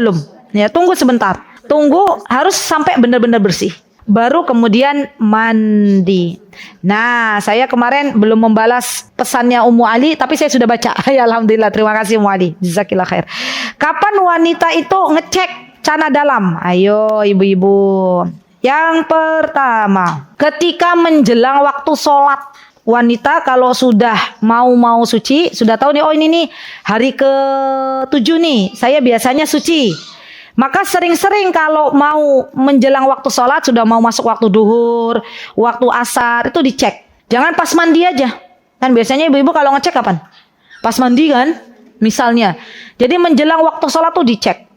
Ya, tunggu sebentar. Tunggu harus sampai benar-benar bersih. Baru kemudian mandi. Nah, saya kemarin belum membalas pesannya Ummu Ali, tapi saya sudah baca. Ya, alhamdulillah, terima kasih Ummu Ali. Jazakillah khair. Kapan wanita itu ngecek celana dalam? Ayo ibu-ibu. Yang pertama, ketika menjelang waktu sholat. Wanita kalau sudah mau suci, sudah tahu nih, oh ini nih hari ke-7 nih, saya biasanya suci. Maka sering-sering kalau mau menjelang waktu sholat, sudah mau masuk waktu duhur, waktu asar, itu dicek. Jangan pas mandi aja. Kan biasanya ibu-ibu kalau ngecek kapan? Pas mandi kan? Misalnya. Jadi menjelang waktu sholat tuh dicek.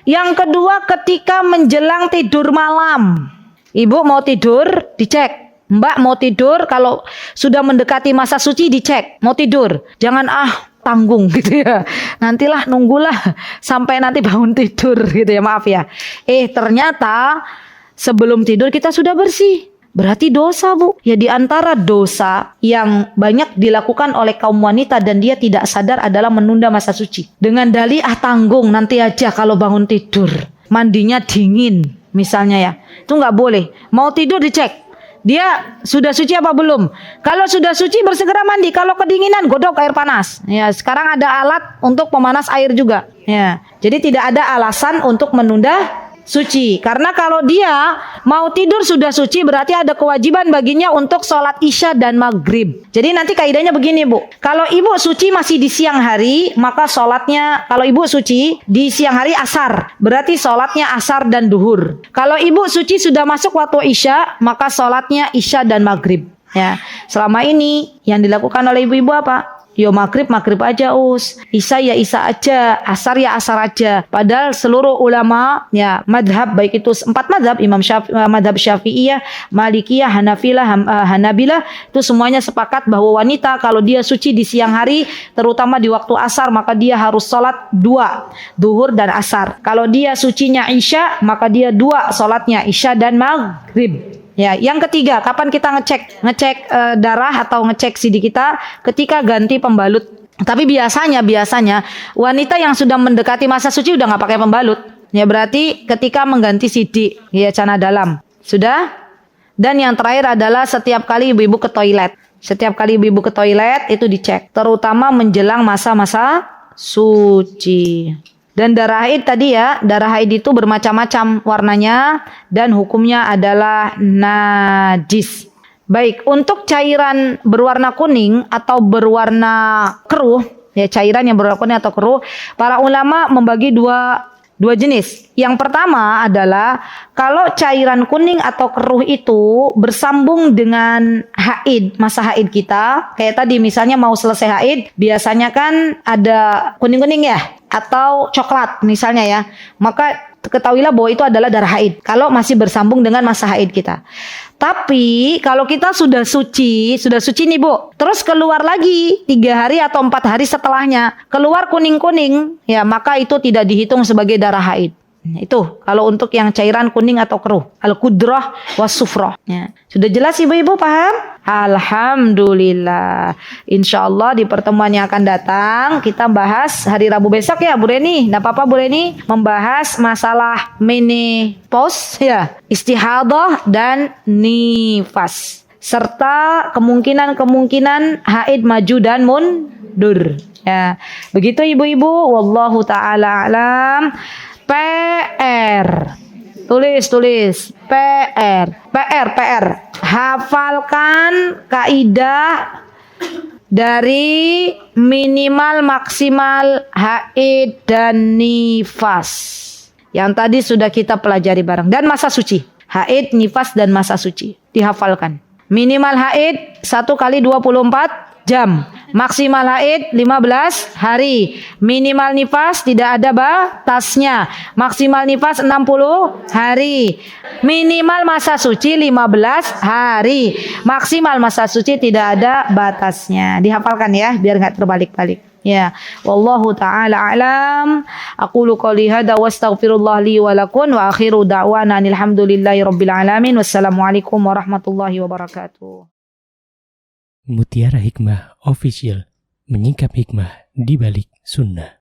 Yang kedua ketika menjelang tidur malam. Ibu mau tidur, dicek. Mbak mau tidur, kalau sudah mendekati masa suci dicek. Mau tidur. Jangan tanggung gitu ya. Nantilah nunggulah sampai nanti bangun tidur gitu ya, maaf ya. Ternyata sebelum tidur kita sudah bersih. Berarti dosa, Bu. Ya, di antara dosa yang banyak dilakukan oleh kaum wanita dan dia tidak sadar adalah menunda masa suci. Dengan dalih tanggung nanti aja kalau bangun tidur. Mandinya dingin misalnya ya. Itu nggak boleh. Mau tidur dicek. Dia sudah suci apa belum? Kalau sudah suci bersegera mandi. Kalau kedinginan godok air panas. Ya, sekarang ada alat untuk pemanas air juga. Ya, jadi tidak ada alasan untuk menunda suci. Karena kalau dia mau tidur sudah suci berarti ada kewajiban baginya untuk sholat isya dan maghrib. Jadi nanti kaidahnya begini, Bu. Kalau ibu suci masih di siang hari, maka sholatnya, kalau ibu suci di siang hari asar, berarti sholatnya asar dan duhur. Kalau ibu suci sudah masuk waktu isya, maka sholatnya isya dan maghrib. Ya, selama ini yang dilakukan oleh ibu-ibu apa? Yo maghrib aja Isya ya isya aja, asar ya asar aja. Padahal seluruh ulama ya madhab, baik itu 4 madhab, Imam madhab Syafi'iyah, Malikiyah, Hanabilah, itu semuanya sepakat bahwa wanita kalau dia suci di siang hari, terutama di waktu asar, maka dia harus sholat 2, duhur dan asar. Kalau dia sucinya isya, maka dia 2 sholatnya isya dan maghrib. Ya, yang ketiga, kapan kita ngecek darah atau ngecek sidi kita? Ketika ganti pembalut. Tapi biasanya wanita yang sudah mendekati masa suci udah nggak pakai pembalut. Ya, berarti ketika mengganti sidi, ya celana dalam. Sudah? Dan yang terakhir adalah setiap kali ibu-ibu ke toilet. Setiap kali ibu-ibu ke toilet itu dicek, terutama menjelang masa-masa suci. Dan darah haid tadi ya, darah haid itu bermacam-macam warnanya dan hukumnya adalah najis. Baik, untuk cairan berwarna kuning atau berwarna keruh ya cairan yang berwarna kuning atau keruh. Para ulama membagi dua jenis. Yang pertama adalah kalau cairan kuning atau keruh itu bersambung dengan haid, masa haid kita. Kayak tadi misalnya mau selesai haid, biasanya kan ada kuning-kuning ya, atau coklat misalnya ya. Maka ketahuilah bahwa itu adalah darah haid kalau masih bersambung dengan masa haid kita. Tapi kalau kita sudah suci nih Bu, terus keluar lagi 3 hari atau 4 hari setelahnya, keluar kuning-kuning, ya maka itu tidak dihitung sebagai darah haid. Itu kalau untuk yang cairan kuning atau keruh, al-qudrah was sufrah. Ya. Sudah jelas ibu-ibu, paham? Alhamdulillah. Insyaallah di pertemuan yang akan datang kita bahas hari Rabu besok ya Bu Reni. Enggak apa-apa Bu Reni membahas masalah menopause ya, istihadah dan nifas serta kemungkinan haid maju dan mundur. Ya. Begitu ibu-ibu, wallahu taala alam. PR. Tulis. PR. Hafalkan kaidah dari minimal maksimal haid dan nifas. Yang tadi sudah kita pelajari bareng. Dan masa suci. Haid, nifas, dan masa suci. Dihafalkan. Minimal haid 1 kali 24 jam. Maksimal haid 15 hari. Minimal nifas tidak ada batasnya. Maksimal nifas 60 hari. Minimal masa suci 15 hari. Maksimal masa suci tidak ada batasnya. Dihafalkan ya biar enggak terbalik-balik. Ya, wallahu taala alam. Aqulu qouli hadza wa astaghfirullah li wa lakum wa akhiru da'wana alhamdulillahi rabbil alamin. Wassalamualaikum warahmatullahi wabarakatuh. Mutiara Hikmah Official, menyingkap hikmah di balik sunnah.